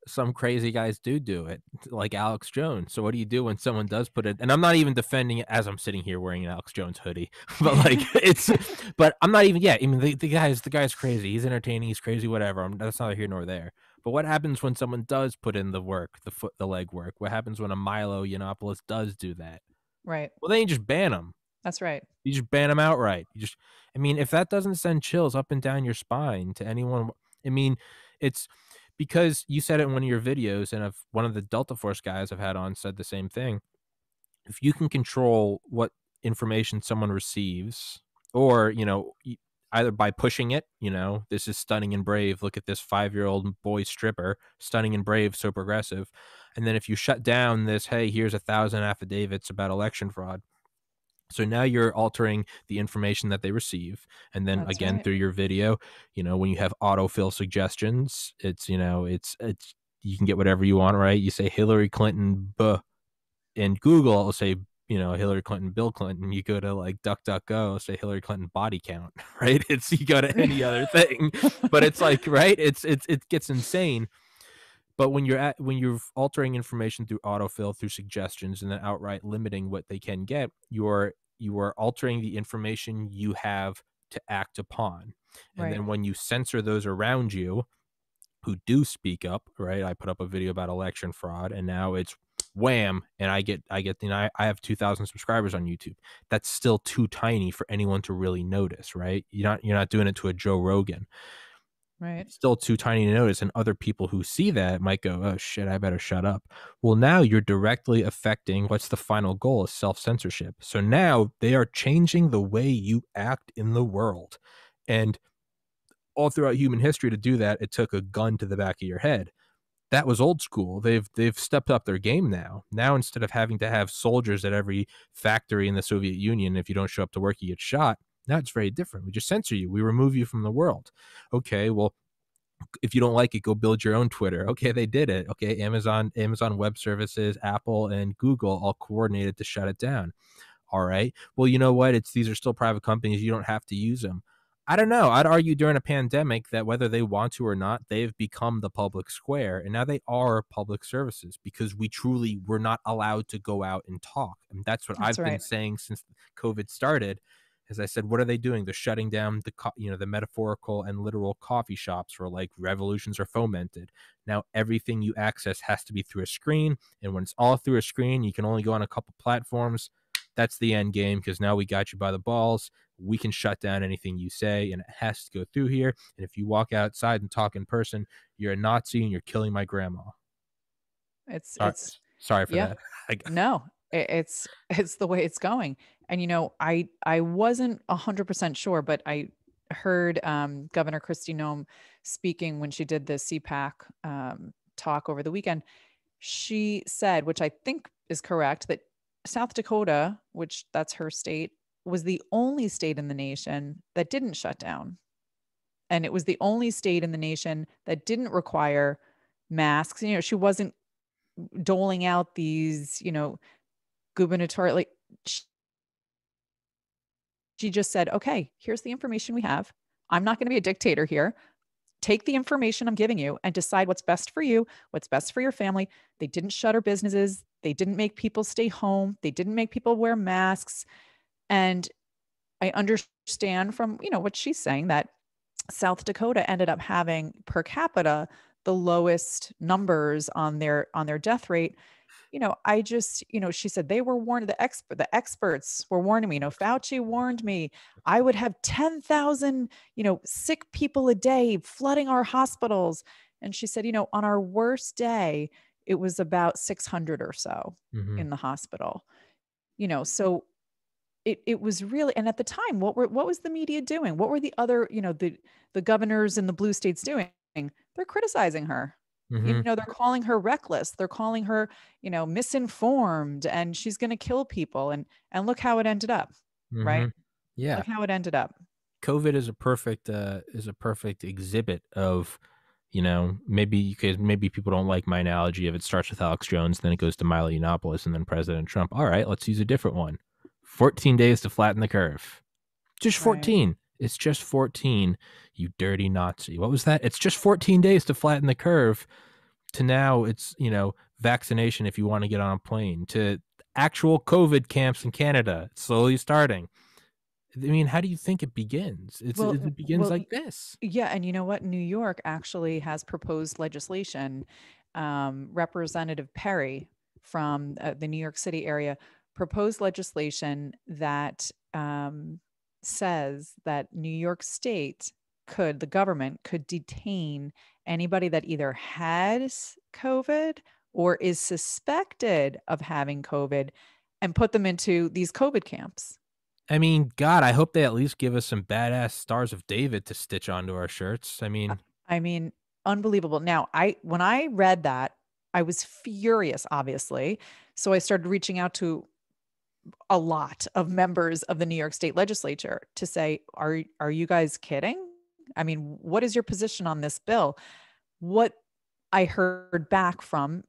some crazy guys do it, like Alex Jones. So what do you do when someone does put it? And I'm not even defending it as I'm sitting here wearing an Alex Jones hoodie, but like but I'm not even. Yeah, I mean the guy's crazy. He's entertaining. He's crazy. Whatever. That's neither here nor there. But what happens when someone does put in the work, the leg work? What happens when a Milo Yiannopoulos does do that? Right. Well, then you just ban them. That's right. You just ban them outright. I mean, if that doesn't send chills up and down your spine to anyone, I mean, it's because you said it in one of your videos, and one of the Delta Force guys I've had on said the same thing. If you can control what information someone receives, or, either by pushing it, this is stunning and brave. Look at this 5-year-old boy stripper, stunning and brave, so progressive. And then if you shut down this, hey, here's 1,000 affidavits about election fraud. So now you're altering the information that they receive. And then That's again, right. through your video, when you have autofill suggestions, it's you can get whatever you want, right? You say Hillary Clinton, and Google will say, Hillary Clinton, Bill Clinton. You go to like DuckDuckGo, say Hillary Clinton body count, right? You go to any other thing, but it's like, right? It gets insane. But when you're altering information through autofill, through suggestions, and then outright limiting what they can get, you are altering the information you have to act upon. And Right. then when you censor those around you who do speak up, right? I put up a video about election fraud, and now it's wham, and I get I have 2,000 subscribers on YouTube. That's still too tiny for anyone to really notice, right? You're not doing it to a Joe Rogan. Right. It's still too tiny to notice, and other people who see that might go, oh shit, I better shut up. Well, now you're directly affecting what's the final goal is self-censorship. So now they are changing the way you act in the world. And all throughout human history, to do that, it took a gun to the back of your head. That was old school. They've stepped up their game now. Now, instead of having to have soldiers at every factory in the Soviet Union, if you don't show up to work, you get shot. Now it's very different. We just censor you. We remove you from the world. Okay, well, if you don't like it, go build your own Twitter. Okay, they did it. Okay, Amazon Web Services, Apple, and Google all coordinated to shut it down. All right. Well, you know what? These are still private companies. You don't have to use them. I don't know. I'd argue during a pandemic that whether they want to or not, they've become the public square, and now they are public services because we truly were not allowed to go out and talk. And that's what That's I've been right. saying since COVID started. As I said, what are they doing? They're shutting down the metaphorical and literal coffee shops where like revolutions are fomented. Now everything you access has to be through a screen, and when it's all through a screen, you can only go on a couple platforms. That's the end game because now we got you by the balls. We can shut down anything you say, and it has to go through here. And if you walk outside and talk in person, you're a Nazi and you're killing my grandma. It's Sorry, it's sorry for yeah. that. No, It's the way it's going. And I wasn't 100% sure, but I heard Governor Kristi Noem speaking when she did the CPAC talk over the weekend. She said, which I think is correct, that South Dakota, which that's her state, was the only state in the nation that didn't shut down. And it was the only state in the nation that didn't require masks. She wasn't doling out these, gubernatorial, like, she just said, okay, here's the information we have. I'm not going to be a dictator here. Take the information I'm giving you and decide what's best for you, what's best for your family. They didn't shutter businesses. They didn't make people stay home. They didn't make people wear masks. And I understand from, what she's saying, that South Dakota ended up having per capita the lowest numbers on their death rate. I just, she said they were warned, the experts were warning me, Fauci warned me I would have 10,000, sick people a day flooding our hospitals. And she said, on our worst day, it was about 600 or so in the hospital, so it was really, and at the time, what was the media doing? What were the other, the governors in the blue states doing? They're criticizing her. They're calling her reckless. They're calling her, misinformed, and she's going to kill people. And look how it ended up, right? Yeah. Look how it ended up. COVID is a perfect exhibit of, maybe people don't like my analogy of it starts with Alex Jones, then it goes to Milo Yiannopoulos, and then President Trump. All right, let's use a different one. 14 days to flatten the curve. Just 14. Right. It's just 14, you dirty Nazi. What was that? It's just 14 days to flatten the curve. To now it's, vaccination if you want to get on a plane. To actual COVID camps in Canada. It's slowly starting. I mean, how do you think it begins? It begins like this. Yeah, and you know what? New York actually has proposed legislation. Representative Perry from the New York City area proposed legislation that says that New York State the government could detain anybody that either has COVID or is suspected of having COVID and put them into these COVID camps. I mean, God, I hope they at least give us some badass Stars of David to stitch onto our shirts. I mean, unbelievable. Now, when I read that, I was furious, obviously. So I started reaching out to a lot of members of the New York State Legislature to say, are you guys kidding? I mean, what is your position on this bill? What I heard back from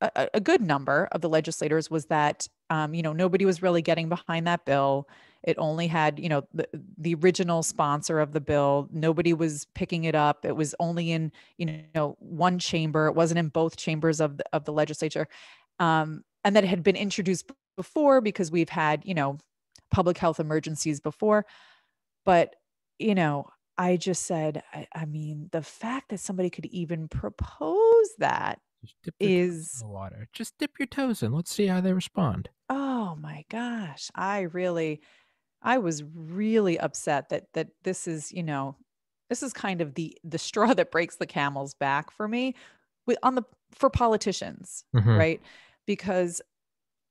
a good number of the legislators was that, nobody was really getting behind that bill. It only had, the original sponsor of the bill. Nobody was picking it up. It was only in, one chamber. It wasn't in both chambers of the legislature. And that it had been introduced before because we've had, public health emergencies before. But, I just said, I mean, the fact that somebody could even propose that is water. Just dip your toes in. Let's see how they respond. Oh my gosh. I was really upset that this is, this is kind of the straw that breaks the camel's back for me for politicians, right? Because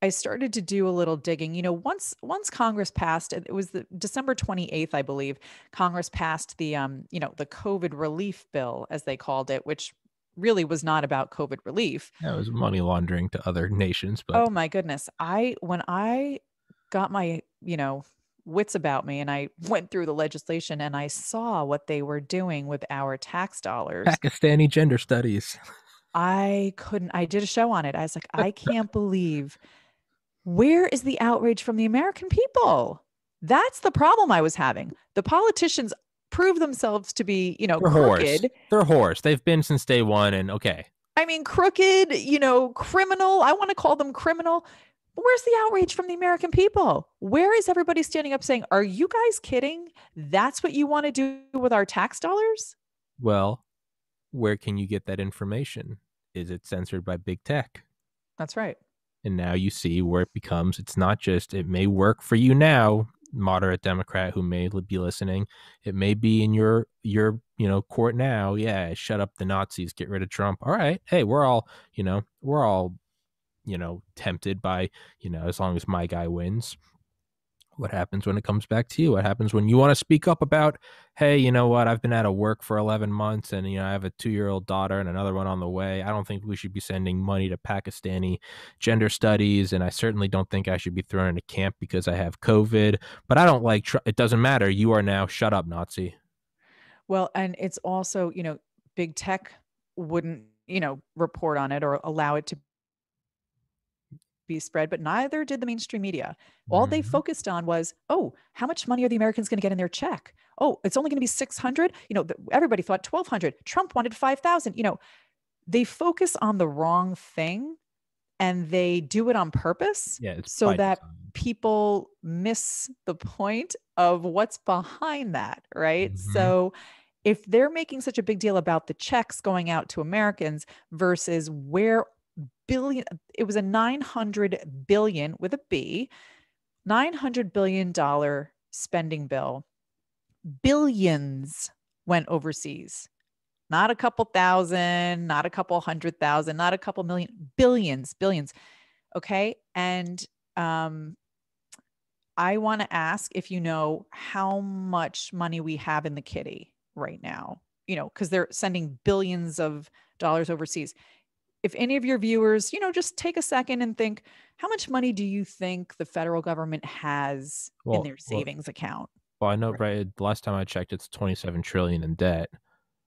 I started to do a little digging. Once Congress passed, it was the December 28th, I believe, Congress passed the, the COVID relief bill, as they called it, which really was not about COVID relief. Yeah, it was money laundering to other nations. But oh my goodness. When I got my, wits about me and I went through the legislation and I saw what they were doing with our tax dollars. Pakistani gender studies. I did a show on it. I was like, I can't believe, where is the outrage from the American people? That's the problem I was having. The politicians prove themselves to be, They're crooked. Whores. They're whores. They've been since day one. And okay. I mean, crooked, criminal. I want to call them criminal. But where's the outrage from the American people? Where is everybody standing up saying, are you guys kidding? That's what you want to do with our tax dollars? Well, where can you get that information? Is it censored by big tech? That's right. And now you see where it becomes, it's not just, it may work for you now, moderate Democrat who may be listening. It may be in your court now. Yeah, shut up the Nazis, get rid of Trump. All right. Hey, we're all tempted by, as long as my guy wins. What happens when it comes back to you? What happens when you want to speak up about, hey, you know what? I've been out of work for 11 months and, I have a 2-year-old daughter and another one on the way. I don't think we should be sending money to Pakistani gender studies. And I certainly don't think I should be thrown in a camp because I have COVID. But I don't like, it doesn't matter. You are now, shut up, Nazi. Well, and it's also, big tech wouldn't, report on it or allow it to be spread, but neither did the mainstream media. All they focused on was, oh, how much money are the Americans going to get in their check? Oh, it's only going to be 600. Everybody thought 1,200. Trump wanted 5,000. They focus on the wrong thing, and they do it on purpose, so that people miss the point of what's behind that, right? So if they're making such a big deal about the checks going out to Americans versus where it was a $900 billion with a B, $900 billion spending bill. Billions went overseas. Not a couple thousand, not a couple 100,000, not a couple million, billions. Okay. And I want to ask if you know how much money we have in the kitty right now, because they're sending billions of dollars overseas. If any of your viewers, just take a second and think, how much money do you think the federal government has in their savings account? Well, I know, right? The last time I checked, it's $27 trillion in debt.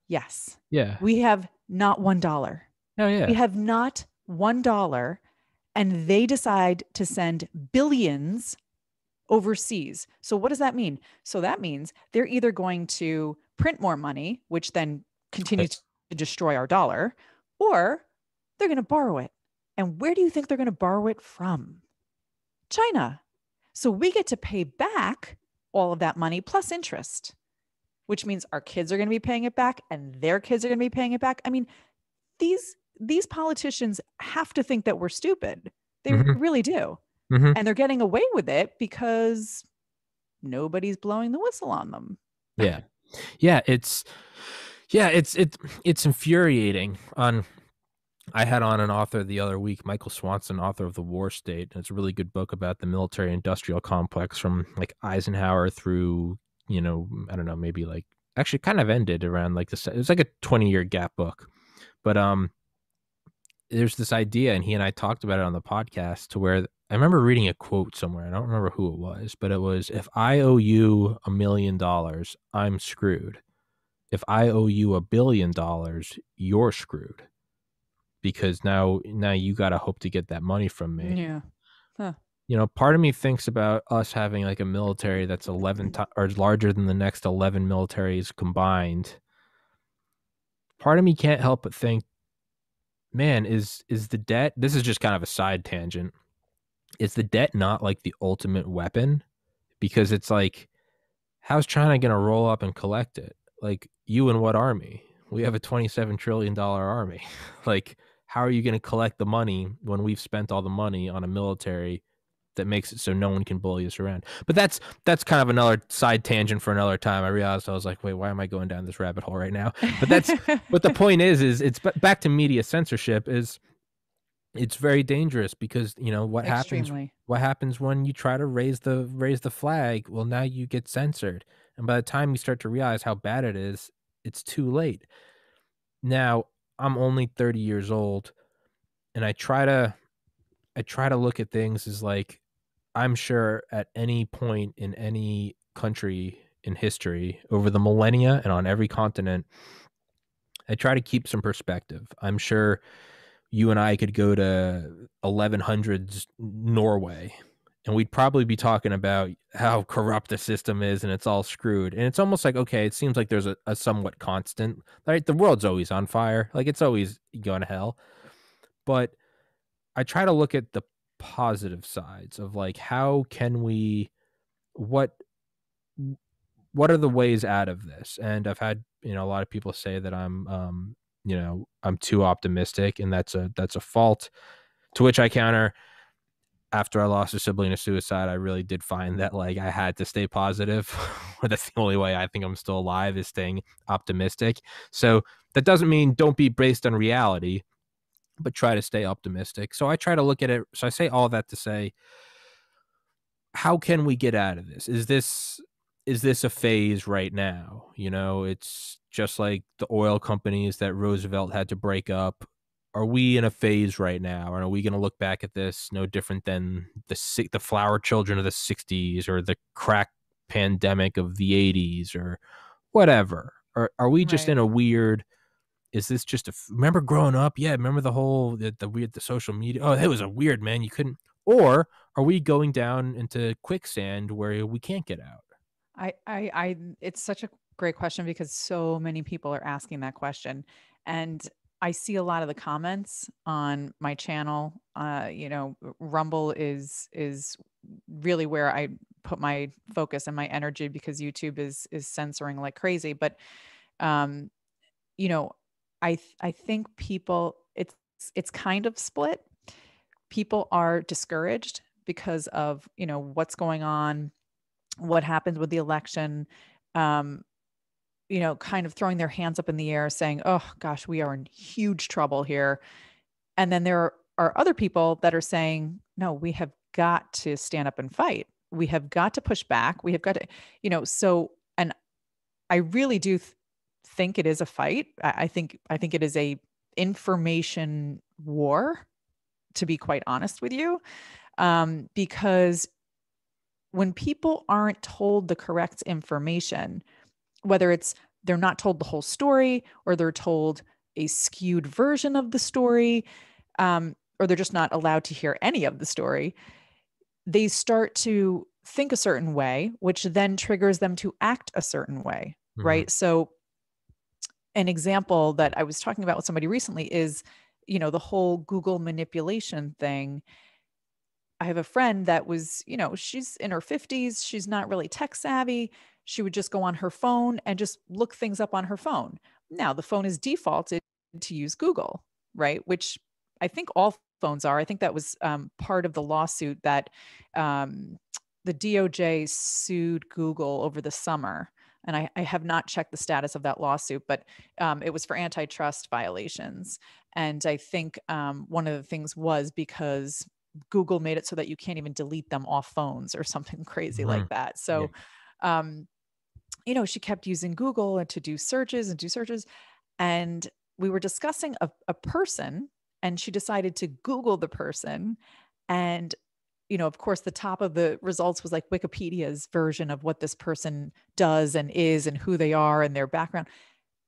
Yes. Yeah. We have not $1. Oh, yeah. We have not $1, and they decide to send billions overseas. So what does that mean? So that means they're either going to print more money, which then continues to destroy our dollar, or they're going to borrow it. And where do you think they're going to borrow it from? China. So we get to pay back all of that money plus interest, which means our kids are going to be paying it back and their kids are going to be paying it back. I mean, these politicians have to think that we're stupid. They really do. And they're getting away with it because nobody's blowing the whistle on them. Yeah. It's infuriating. I had on an author the other week, Michael Swanson, author of The War State. And it's a really good book about the military industrial complex from like Eisenhower through, I don't know, maybe like actually kind of ended around like this. It was like a 20-year gap book. But there's this idea, and he and I talked about it on the podcast, to where I remember reading a quote somewhere. I don't remember who it was, but it was, if I owe you $1 million, I'm screwed. If I owe you $1 billion, you're screwed. Because now you got to hope to get that money from me. Yeah. Huh. Part of me thinks about us having like a military that's 11 or larger than the next 11 militaries combined. Part of me can't help but think, man, is the debt, this is just kind of a side tangent, is the debt not like the ultimate weapon? Because it's like, how's China going to roll up and collect it? Like, you and what army? We have a $27 trillion army. Like, how are you going to collect the money when we've spent all the money on a military that makes it so no one can bully us around? But that's kind of another side tangent for another time. I realized, I was like, wait, why am I going down this rabbit hole right now? But but the point is it's back to media censorship. It's very dangerous because what happens when you try to raise the flag? Well, now you get censored, and by the time you start to realize how bad it is, it's too late. Now, I'm only 30 years old, and I try to look at things as like, I'm sure at any point in any country in history over the millennia and on every continent, I try to keep some perspective. I'm sure you and I could go to 1100s Norway, and we'd probably be talking about how corrupt the system is and it's all screwed. And it's almost like, okay, it seems like there's a somewhat constant, right? The world's always on fire. Like, it's always going to hell. But I try to look at the positive sides of like, how can we, what are the ways out of this? And I've had, a lot of people say that I'm too optimistic, and that's a fault, to which I counter. After I lost a sibling to suicide, I really did find that like I had to stay positive. That's the only way I think I'm still alive, is staying optimistic. So that doesn't mean don't be based on reality, but try to stay optimistic. So I try to look at it. So I say all that to say, how can we get out of this? Is this a phase right now? It's just like the oil companies that Roosevelt had to break up. Are we in a phase right now? And are we going to look back at this no different than the flower children of the 60s or the crack pandemic of the 80s or whatever? Or are we just in a weird, is this just remember growing up? Yeah. Remember the social media? Oh, that was a weird, man. You couldn't, or are we going down into quicksand where we can't get out? It's such a great question because so many people are asking that question. And I see a lot of the comments on my channel. Rumble is really where I put my focus and my energy because YouTube is censoring like crazy. But I think people, it's kind of split. People are discouraged because of what's going on, what happens with the election, kind of throwing their hands up in the air saying, oh gosh, we are in huge trouble here. And then there are other people that are saying, no, we have got to stand up and fight. We have got to push back. We have got to, and I really do think it is a fight. I think it is a information war, to be quite honest with you, because when people aren't told the correct information, whether it's they're not told the whole story or they're told a skewed version of the story, or they're just not allowed to hear any of the story, they start to think a certain way, which then triggers them to act a certain way, right? So an example that I was talking about with somebody recently is, the whole Google manipulation thing. I have a friend that was, she's in her 50s. She's not really tech savvy. She would just go on her phone and just look things up on her phone. Now, the phone is defaulted to use Google, right? Which I think all phones are. I think that was part of the lawsuit that the DOJ sued Google over the summer. And I have not checked the status of that lawsuit, but it was for antitrust violations. And I think one of the things was because Google made it so that you can't even delete them off phones or something crazy like that. So, she kept using Google to do searches. And we were discussing a person, and she decided to Google the person. And, of course, the top of the results was like Wikipedia's version of what this person does and is and who they are and their background.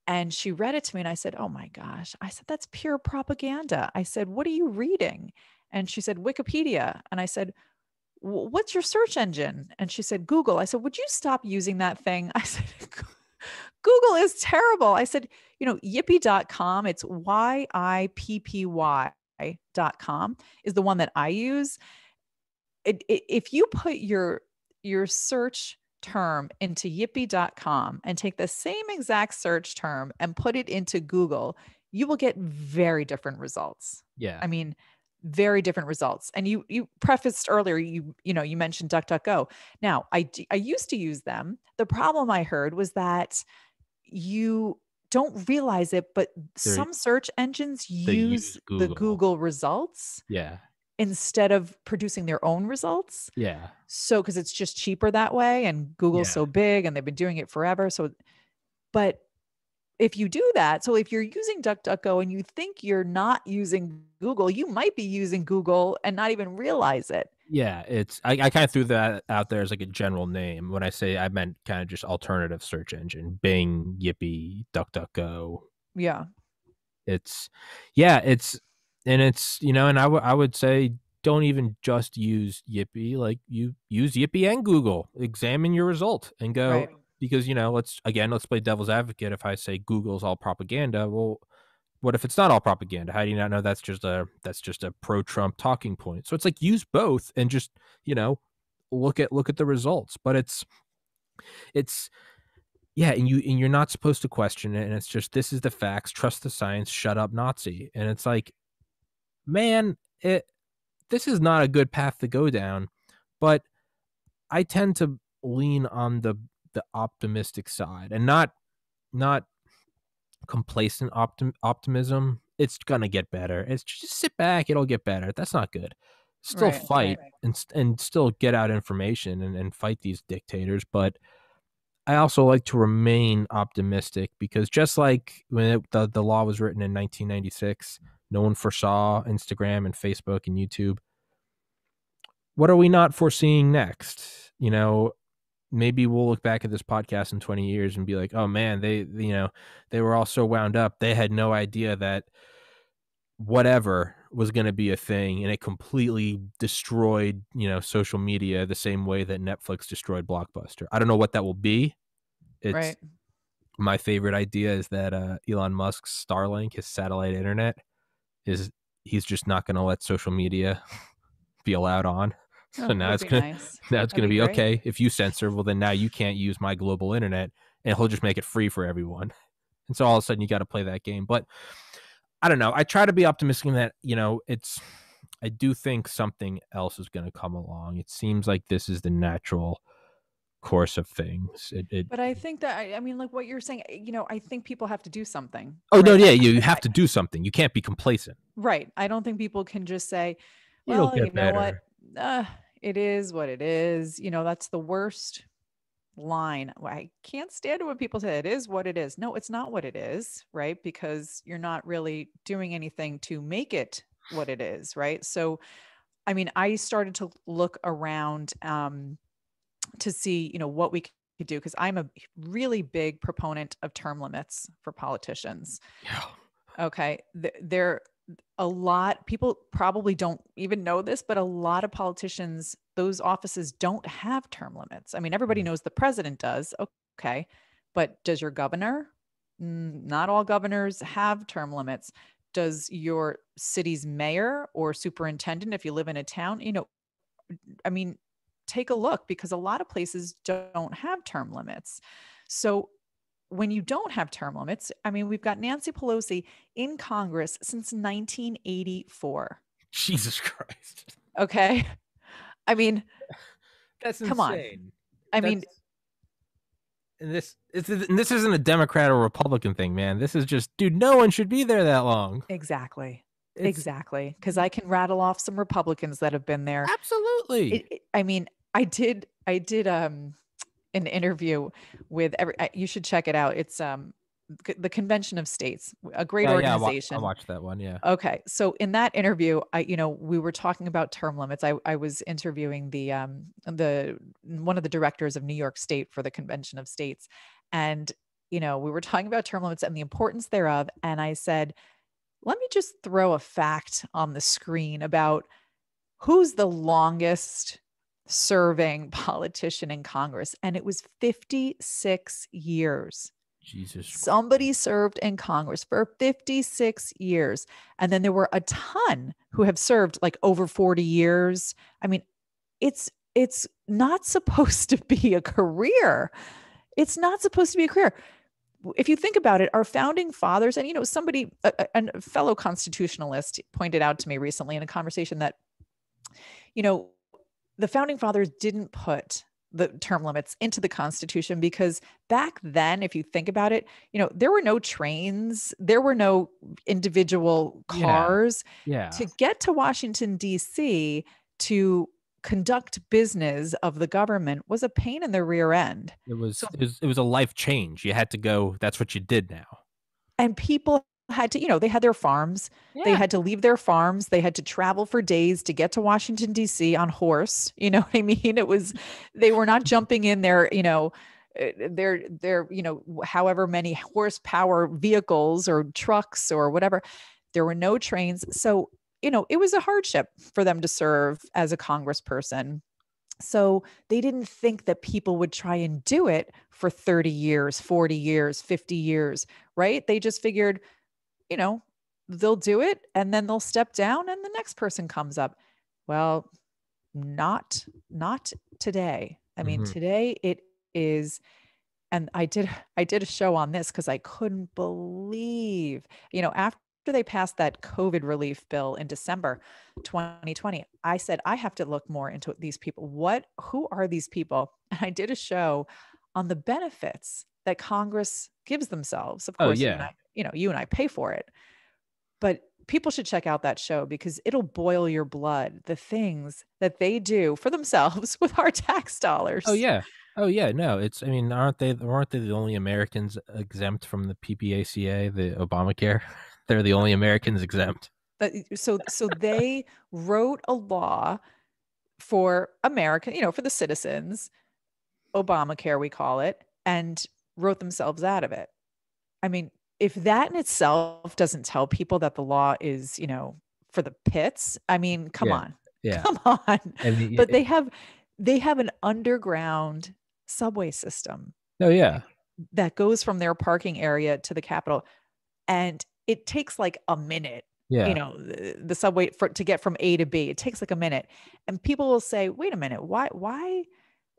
And she read it to me and I said, oh my gosh. I said, that's pure propaganda. I said, what are you reading? And she said, Wikipedia. And I said, what's your search engine? And she said, Google. I said, would you stop using that thing? I said, Google is terrible. I said, yippee.com, it's yippy.com is the one that I use. If you put your search term into yippee.com and take the same exact search term and put it into Google, you will get very different results. Yeah. I mean, very different results. And you prefaced earlier, you mentioned DuckDuckGo. Now, I used to use them. The problem I heard was that you don't realize it, but some search engines use the Google results. Yeah. Instead of producing their own results. Yeah. So, because it's just cheaper that way, and Google's so big and they've been doing it forever. So, but if you do that, so if you're using DuckDuckGo and you think you're not using Google, you might be using Google and not even realize it. Yeah, I kind of threw that out there as like a general name. When I say, I meant kind of just alternative search engine, Bing, Yippee, DuckDuckGo. Yeah. And I would say don't even just use Yippee, like you use Yippee and Google. Examine your result and go, right. Because let's play devil's advocate. If I say Google's all propaganda, well, what if it's not all propaganda? How do you not know that's just a pro-Trump talking point? So it's like use both and just look at the results. But it's and you're not supposed to question it, and it's just, this is the facts, trust the science, shut up Nazi. And it's like, man, this is not a good path to go down. But I tend to lean on the optimistic side and not complacent optimism. it's going to get better. It's just sit back. It'll get better. That's not good. Still fight and still get out information and fight these dictators. But I also like to remain optimistic, because just like when the law was written in 1996, no one foresaw Instagram and Facebook and YouTube. What are we not foreseeing next? Maybe we'll look back at this podcast in 20 years and be like, oh man, they were all so wound up. They had no idea that whatever was going to be a thing, and it completely destroyed, social media the same way that Netflix destroyed Blockbuster. I don't know what that will be. It's my favorite idea is that Elon Musk's Starlink, his satellite internet, he's just not going to let social media be allowed on. So now it's going to be okay. If you censor, well, then now you can't use my global internet, and he'll just make it free for everyone. And so all of a sudden you got to play that game. But I don't know. I try to be optimistic in that, I do think something else is going to come along. It seems like this is the natural course of things. But I think that, I mean, like what you're saying, I think people have to do something. Oh, right? No, yeah, you have to do something. You can't be complacent. Right. I don't think people can just say, well, you know what? It is what it is. That's the worst line. I can't stand it when people say it is what it is. No, it's not what it is, right? Because you're not really doing anything to make it what it is, right? So, I mean, I started to look around to see, what we could do, because I'm a really big proponent of term limits for politicians. Yeah. Okay. They're a lot, people probably don't even know this, but a lot of politicians, those offices don't have term limits. I mean, everybody knows the president does. Okay. But does your governor? Not all governors have term limits. Does your city's mayor or superintendent, if you live in a town, I mean, take a look, because a lot of places don't have term limits. So when you don't have term limits, I mean, we've got Nancy Pelosi in Congress since 1984. Jesus Christ. Okay. I mean, that's come insane. On. I mean, and this isn't a Democrat or Republican thing, man. This is just, dude, no one should be there that long. Exactly. Exactly. Because I can rattle off some Republicans that have been there. Absolutely. I mean, I did an interview with you should check it out. It's the Convention of States, a great organization. I watched that one. Yeah. Okay. So in that interview, we were talking about term limits. I was interviewing the one of the directors of New York State for the Convention of States. And, we were talking about term limits and the importance thereof. And I said, let me just throw a fact on the screen about who's the longest serving politician in Congress. And it was 56 years. Jesus. Somebody served in Congress for 56 years. And then there were a ton who have served like over 40 years. I mean, it's not supposed to be a career. It's not supposed to be a career. If you think about it, our founding fathers, and somebody, a fellow constitutionalist pointed out to me recently in a conversation that, the founding fathers didn't put the term limits into the Constitution because back then, if you think about it, there were no trains, there were no individual cars. To get to Washington, D.C. to conduct business of the government was a pain in the rear end. It was a life change. You had to go. That's what you did now. And people had to, they had their farms. Yeah. They had to leave their farms. They had to travel for days to get to Washington, D.C. on horse. You know what I mean? They were not jumping in their, however many horsepower vehicles or trucks or whatever. There were no trains. So, it was a hardship for them to serve as a congressperson. So they didn't think that people would try and do it for 30 years, 40 years, 50 years, right? They just figured, they'll do it and then they'll step down and the next person comes up. Well, not today. I mean, today it is, and I did a show on this because I couldn't believe, after they passed that COVID relief bill in December 2020, I said, I have to look more into these people. Who are these people? And I did a show on the benefits that Congress gives themselves. Of course, you and I pay for it. But people should check out that show because it'll boil your blood. The things that they do for themselves with our tax dollars. Oh yeah. Oh yeah. No, I mean, weren't they the only Americans exempt from the PPACA, the Obamacare? They're the only Americans exempt. But so they wrote a law for America, for the citizens, Obamacare, we call it, and wrote themselves out of it. I mean, if that in itself doesn't tell people that the law is, for the pits, I mean, come on. Yeah. Come on. I mean, but they have an underground subway system. Oh yeah. That goes from their parking area to the Capitol. And it takes like a minute. Yeah. The subway to get from A to B. It takes like a minute. And people will say, wait a minute, why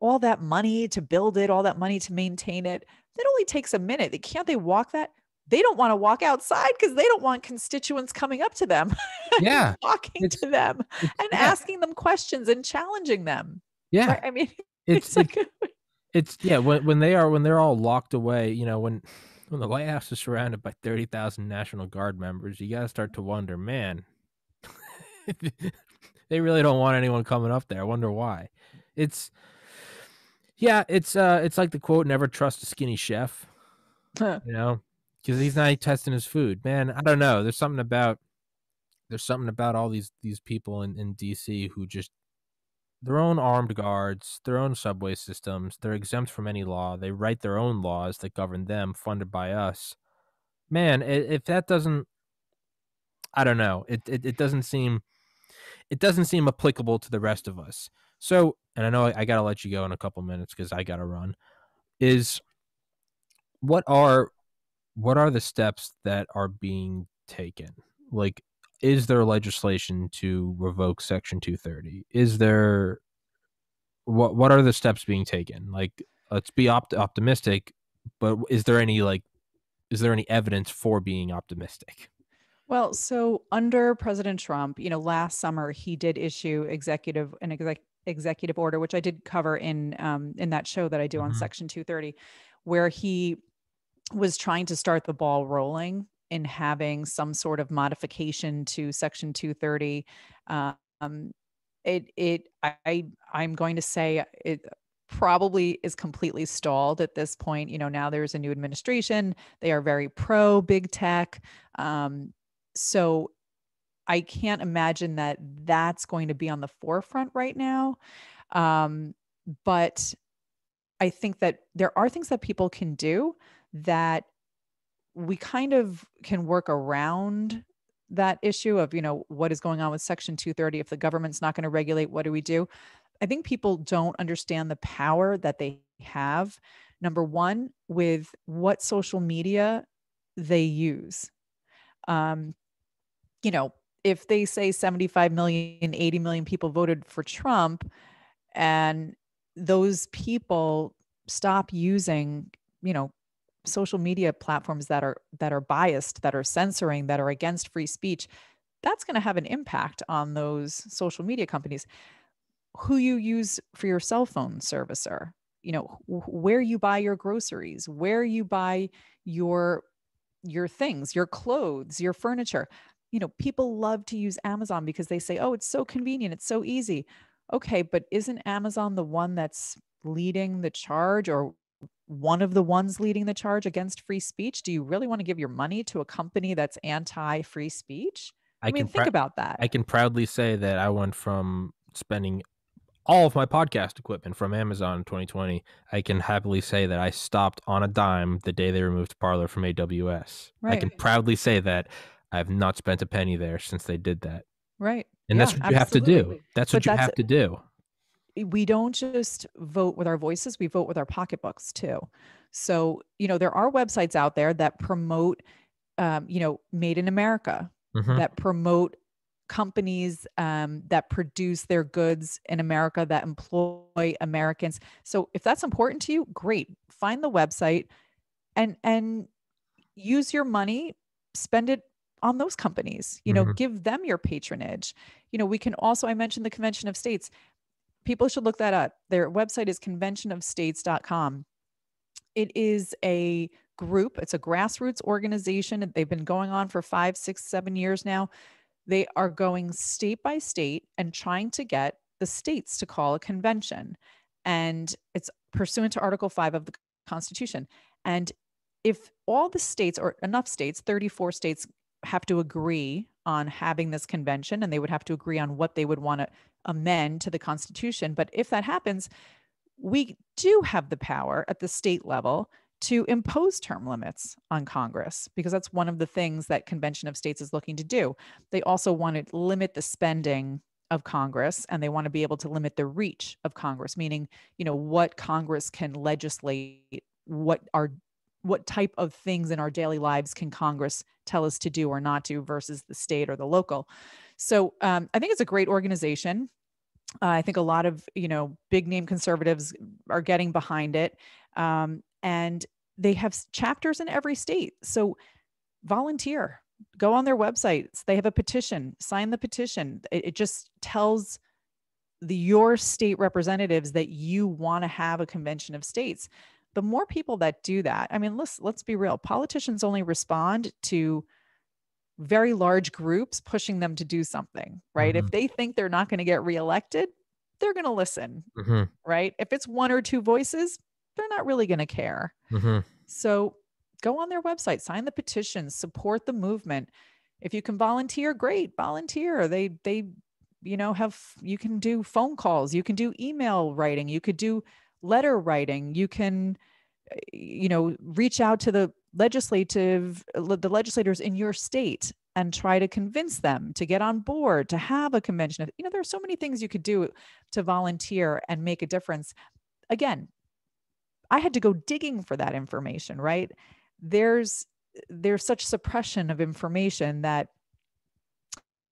all that money to build it, all that money to maintain it? That only takes a minute. Can't they walk that? They don't want to walk outside because they don't want constituents coming up to them, yeah, talking to them and asking them questions and challenging them. Yeah. Right? I mean, it's when they're all locked away, when the White House is surrounded by 30,000 National Guard members, you got to start to wonder, man, they really don't want anyone coming up there. I wonder why. It's like the quote, never trust a skinny chef, because he's not testing his food, man. I don't know. There's something about all these people in DC who just, their own armed guards, their own subway systems, they're exempt from any law. They write their own laws that govern them, funded by us. Man, if that doesn't, I don't know. It doesn't seem applicable to the rest of us. So, and I know I got to let you go in a couple minutes because I got to run. What are the steps that are being taken? Like, is there legislation to revoke Section 230? Is there, what are the steps being taken? Like, let's be optimistic, but is there any evidence for being optimistic? Well, so under President Trump, last summer he did issue executive order, which I did cover in that show that I do on Section 230, where he was trying to start the ball rolling in having some sort of modification to Section 230. I'm going to say it probably is completely stalled at this point. Now there's a new administration. They are very pro big tech. So I can't imagine that that's going to be on the forefront right now. But I think that there are things that people can do that we kind of can work around that issue of, what is going on with Section 230. If the government's not going to regulate, what do we do? I think people don't understand the power that they have. Number one, with what social media they use. If they say 75 million, 80 million people voted for Trump, and those people stop using, social media platforms that are biased, that are censoring, that are against free speech, that's going to have an impact on those social media companies. Who you use for your cell phone servicer, where you buy your groceries, where you buy your things, your clothes, your furniture. People love to use Amazon because they say, oh, it's so convenient, it's so easy. Okay, but isn't Amazon the one that's leading the charge, or one of the ones leading the charge against free speech? Do you really want to give your money to a company that's anti-free speech? Think about that. I can proudly say that I went from spending all of my podcast equipment from Amazon in 2020. I can happily say that I stopped on a dime the day they removed Parler from AWS. Right. I can proudly say that I have not spent a penny there since they did that. Right. And that's what you have to do. That's what you have to do. We don't just vote with our voices, we vote with our pocketbooks too. So, there are websites out there that promote, Made in America, that promote companies that produce their goods in America, that employ Americans. So if that's important to you, great. Find the website and use your money, spend it on those companies, give them your patronage. We can also, I mentioned the Convention of States. People should look that up. Their website is conventionofstates.com. It is a group. It's a grassroots organization. They've been going on for 5, 6, 7 years now. They are going state by state and trying to get the states to call a convention. And it's pursuant to Article 5 of the Constitution. And if all the states, or enough states, 34 states, have to agree on having this convention, and they would have to agree on what they would want to amend to the Constitution. But if that happens, we do have the power at the state level to impose term limits on Congress, because that's one of the things that Convention of States is looking to do. They also want to limit the spending of Congress, and they want to be able to limit the reach of Congress, meaning, what Congress can legislate, what type of things in our daily lives can Congress tell us to do or not do versus the state or the local. So I think it's a great organization. I think a lot of, big name conservatives are getting behind it. And they have chapters in every state. So volunteer, go on their websites. They have a petition, sign the petition. It just tells your state representatives that you want to have a convention of states. The more people that do that, I mean, let's be real. Politicians only respond to very large groups pushing them to do something, right? Mm-hmm. If they think they're not going to get reelected, they're going to listen, right? If it's one or two voices, they're not really going to care. So go on their website, sign the petitions, support the movement. If you can volunteer, great, volunteer. They you can do phone calls, you can do email writing, you could do letter writing, you can, reach out to the legislators in your state and try to convince them to get on board, to have a convention. There's so many things you could do to volunteer and make a difference. Again, I had to go digging for that information, right? There's such suppression of information that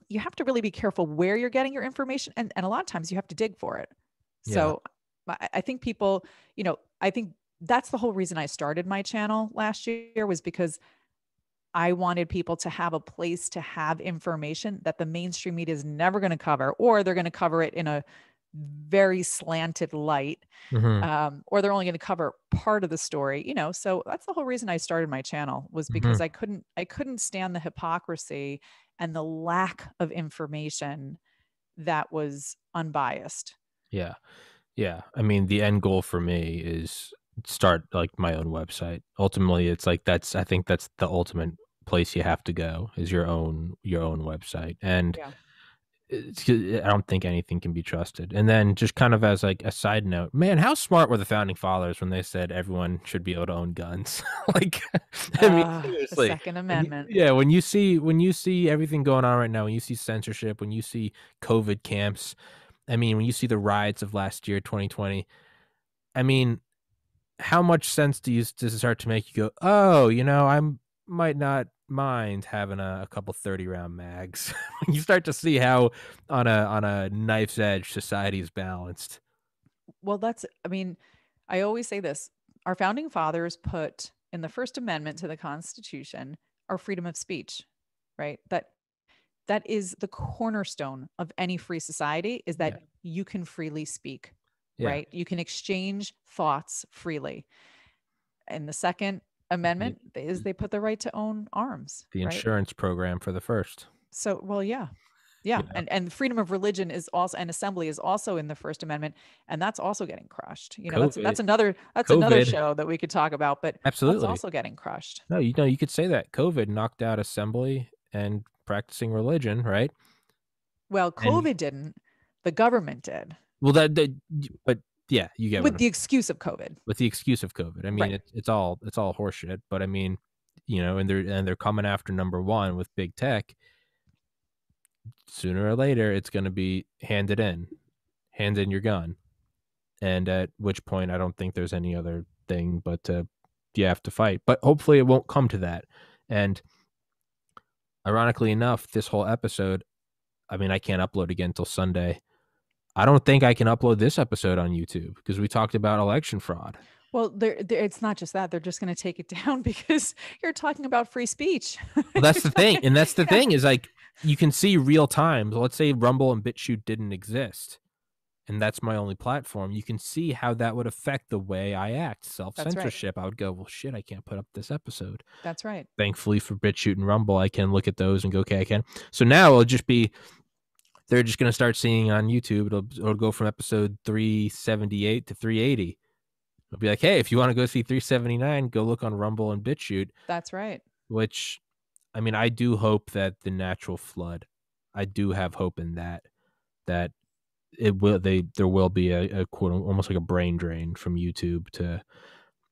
you have to really be careful where you're getting your information. And a lot of times you have to dig for it. Yeah. So I think people, I think that's the whole reason I started my channel last year, was because I wanted people to have a place to have information that the mainstream media is never going to cover, or they're going to cover it in a very slanted light, or they're only going to cover part of the story, so that's the whole reason I started my channel, was because I couldn't stand the hypocrisy and the lack of information that was unbiased. Yeah. I mean, the end goal for me is start like my own website. Ultimately, it's like I think that's the ultimate place you have to go, is your own website. And I don't think anything can be trusted. And then just kind of as like a side note, man, how smart were the founding fathers when they said everyone should be able to own guns? Like, I mean, seriously, the Second Amendment. When you see everything going on right now, when you see censorship, when you see COVID camps, I mean, when you see the riots of last year, 2020, I mean, how much sense does it start to make you go, oh, I might not mind having a couple 30-round mags? When you start to see how on a knife's edge society is balanced. Well, I always say this: our founding fathers put in the First Amendment to the Constitution our freedom of speech, right? That is the cornerstone of any free society, is that you can freely speak, right? You can exchange thoughts freely. And the Second Amendment is they put the right to own arms. The insurance program for the first. So, well, yeah. And freedom of religion is also, and assembly is also in the First Amendment, and that's also getting crushed. That's another show that we could talk about, but absolutely, that's also getting crushed. No, you could say that COVID knocked out assembly and practicing religion, right? Well, COVID didn't. The government did. Well, but yeah, you get with the excuse of COVID. With the excuse of COVID, I mean, it's all horseshit. But I mean, and they're coming after number one with big tech. Sooner or later, it's going to be hand in your gun, and at which point, I don't think there's any other thing but you have to fight. But hopefully, it won't come to that. And ironically enough, this whole episode, I mean, I can't upload again until Sunday. I don't think I can upload this episode on YouTube because we talked about election fraud. Well, it's not just that. They're just going to take it down because you're talking about free speech. Well, that's the thing. And that's the thing is, like, you can see real time. Let's say Rumble and BitChute didn't exist. and that's my only platform, you can see how that would affect the way I act. Self-censorship. Right. I would go, well, shit, I can't put up this episode. That's right. Thankfully for BitChute and Rumble, I can look at those and go, okay, I can. So now it'll just be, they're just going to start seeing on YouTube. It'll go from episode 378 to 380. It'll be like, hey, if you want to go see 379, go look on Rumble and BitChute. That's right. Which, I mean, I do hope that the natural flood, I do have hope in that it will, there will be a quote, almost like a brain drain from YouTube to,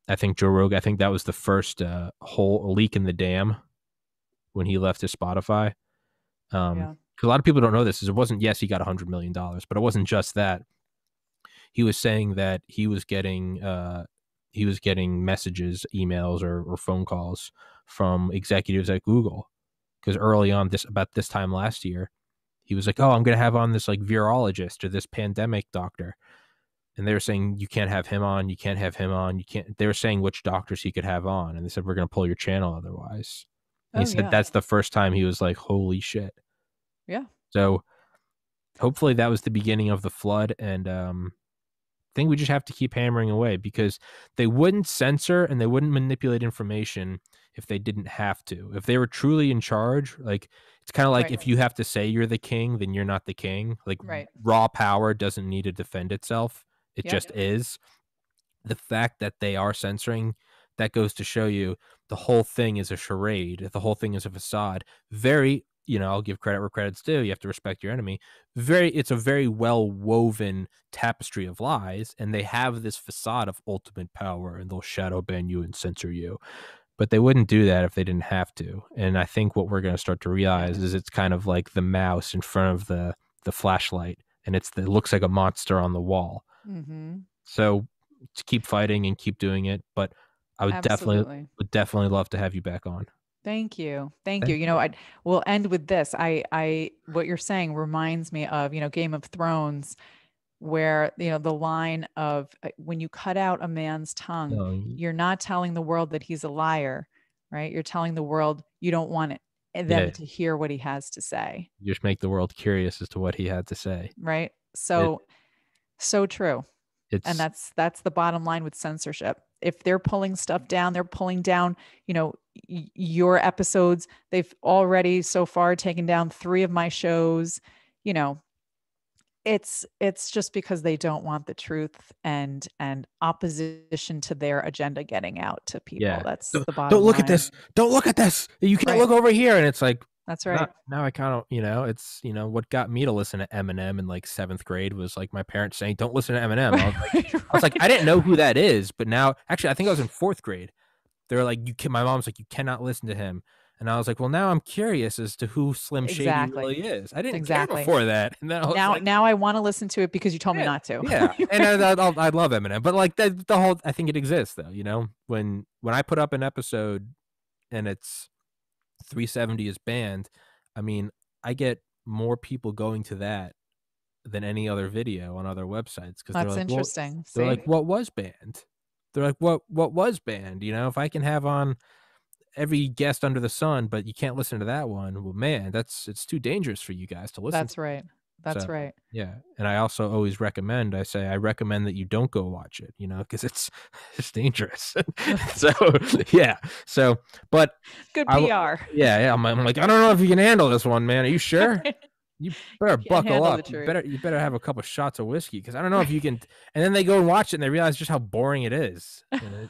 I think Joe Rogan, I think that was the first whole leak in the dam when he left his Spotify. Because a lot of people don't know this, is it wasn't, yes, he got $100 million, but it wasn't just that. He was saying that he was getting messages, emails, or phone calls from executives at Google. Because early on, about this time last year, he was like, oh, I'm going to have on this like virologist or this pandemic doctor. And they were saying, you can't have him on. You can't have him on. You can't. They were saying which doctors he could have on. And they said, we're going to pull your channel otherwise. And he said that's the first time he was like, holy shit. Yeah. So hopefully that was the beginning of the flood. And I think we just have to keep hammering away, because they wouldn't censor and they wouldn't manipulate information if they didn't have to. If they were truly in charge, like, it's kind of like if you have to say you're the king, then you're not the king. Like raw power doesn't need to defend itself. It just is. The fact that they are censoring, that goes to show you the whole thing is a charade. The whole thing is a facade. Very, I'll give credit where credit's due. You have to respect your enemy. It's a very well woven tapestry of lies, and they have this facade of ultimate power, and they'll shadow ban you and censor you. But they wouldn't do that if they didn't have to. And I think what we're going to start to realize is it's kind of like the mouse in front of the flashlight, and it looks like a monster on the wall. Mm-hmm. So to keep fighting and keep doing it. But I would definitely love to have you back on. Thank you. Thank you. We'll end with this. What you're saying reminds me of, Game of Thrones, where, the line of when you cut out a man's tongue, you're not telling the world that he's a liar, right? You're telling the world you don't want them to hear what he has to say. You just make the world curious as to what he had to say. Right. So true. And that's the bottom line with censorship. If they're pulling stuff down, they're pulling down, your episodes. They've already so far taken down 3 of my shows. It's just because they don't want the truth and opposition to their agenda getting out to people. Yeah. That's the bottom line. Don't look at this. Don't look at this. You can't look over here. And it's like, that's right. Now I kind of, it's, what got me to listen to Eminem in like 7th grade was like my parents saying, don't listen to Eminem. I was like, I didn't know who that is. But now, actually, I think I was in 4th grade. They were like, my mom's like, you cannot listen to him. And I was like, well, now I'm curious as to who Slim Shady really is. I didn't care before that. And then now I want to listen to it because you told me not to. Yeah. And I love Eminem. But like the whole, I think it exists though, when I put up an episode and it's 370 is banned, I mean, I get more people going to that than any other video on other websites, because that's interesting. They're like, what was banned? They're like, what was banned? If I can have on every guest under the sun, but you can't listen to that one, well, man, it's too dangerous for you guys to listen. That's right. That's right. Yeah. And I also always recommend, I recommend that you don't go watch it, because it's dangerous. So, yeah. So, but good PR. Yeah. I'm like, I don't know if you can handle this one, man. Are you sure? You better buckle up. You better have a couple shots of whiskey, because I don't know if you can. And then they go and watch it and they realize just how boring it is.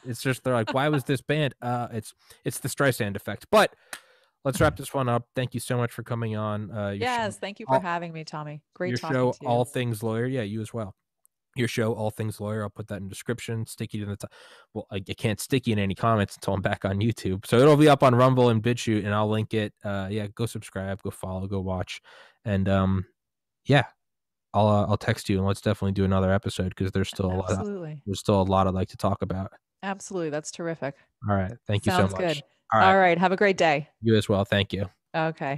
It's just, they're like, why was this banned? It's the Streisand effect. But let's wrap this one up. Thank you so much for coming on. Yes, thank you for having me, Tommy. Great talking to you. Your show, All Things Lawyer. Yeah, you as well. Your show, All Things Lawyer. I'll put that in the description. Sticky to the top. Well, I can't sticky in any comments until I'm back on YouTube. So it'll be up on Rumble and BitChute, and I'll link it. Go subscribe, go follow, go watch. And I'll text you, and let's definitely do another episode, because there's still a lot I'd like to talk about. Absolutely. That's terrific. All right. Thank you so much. Sounds good. All right. Have a great day. You as well. Thank you. Okay.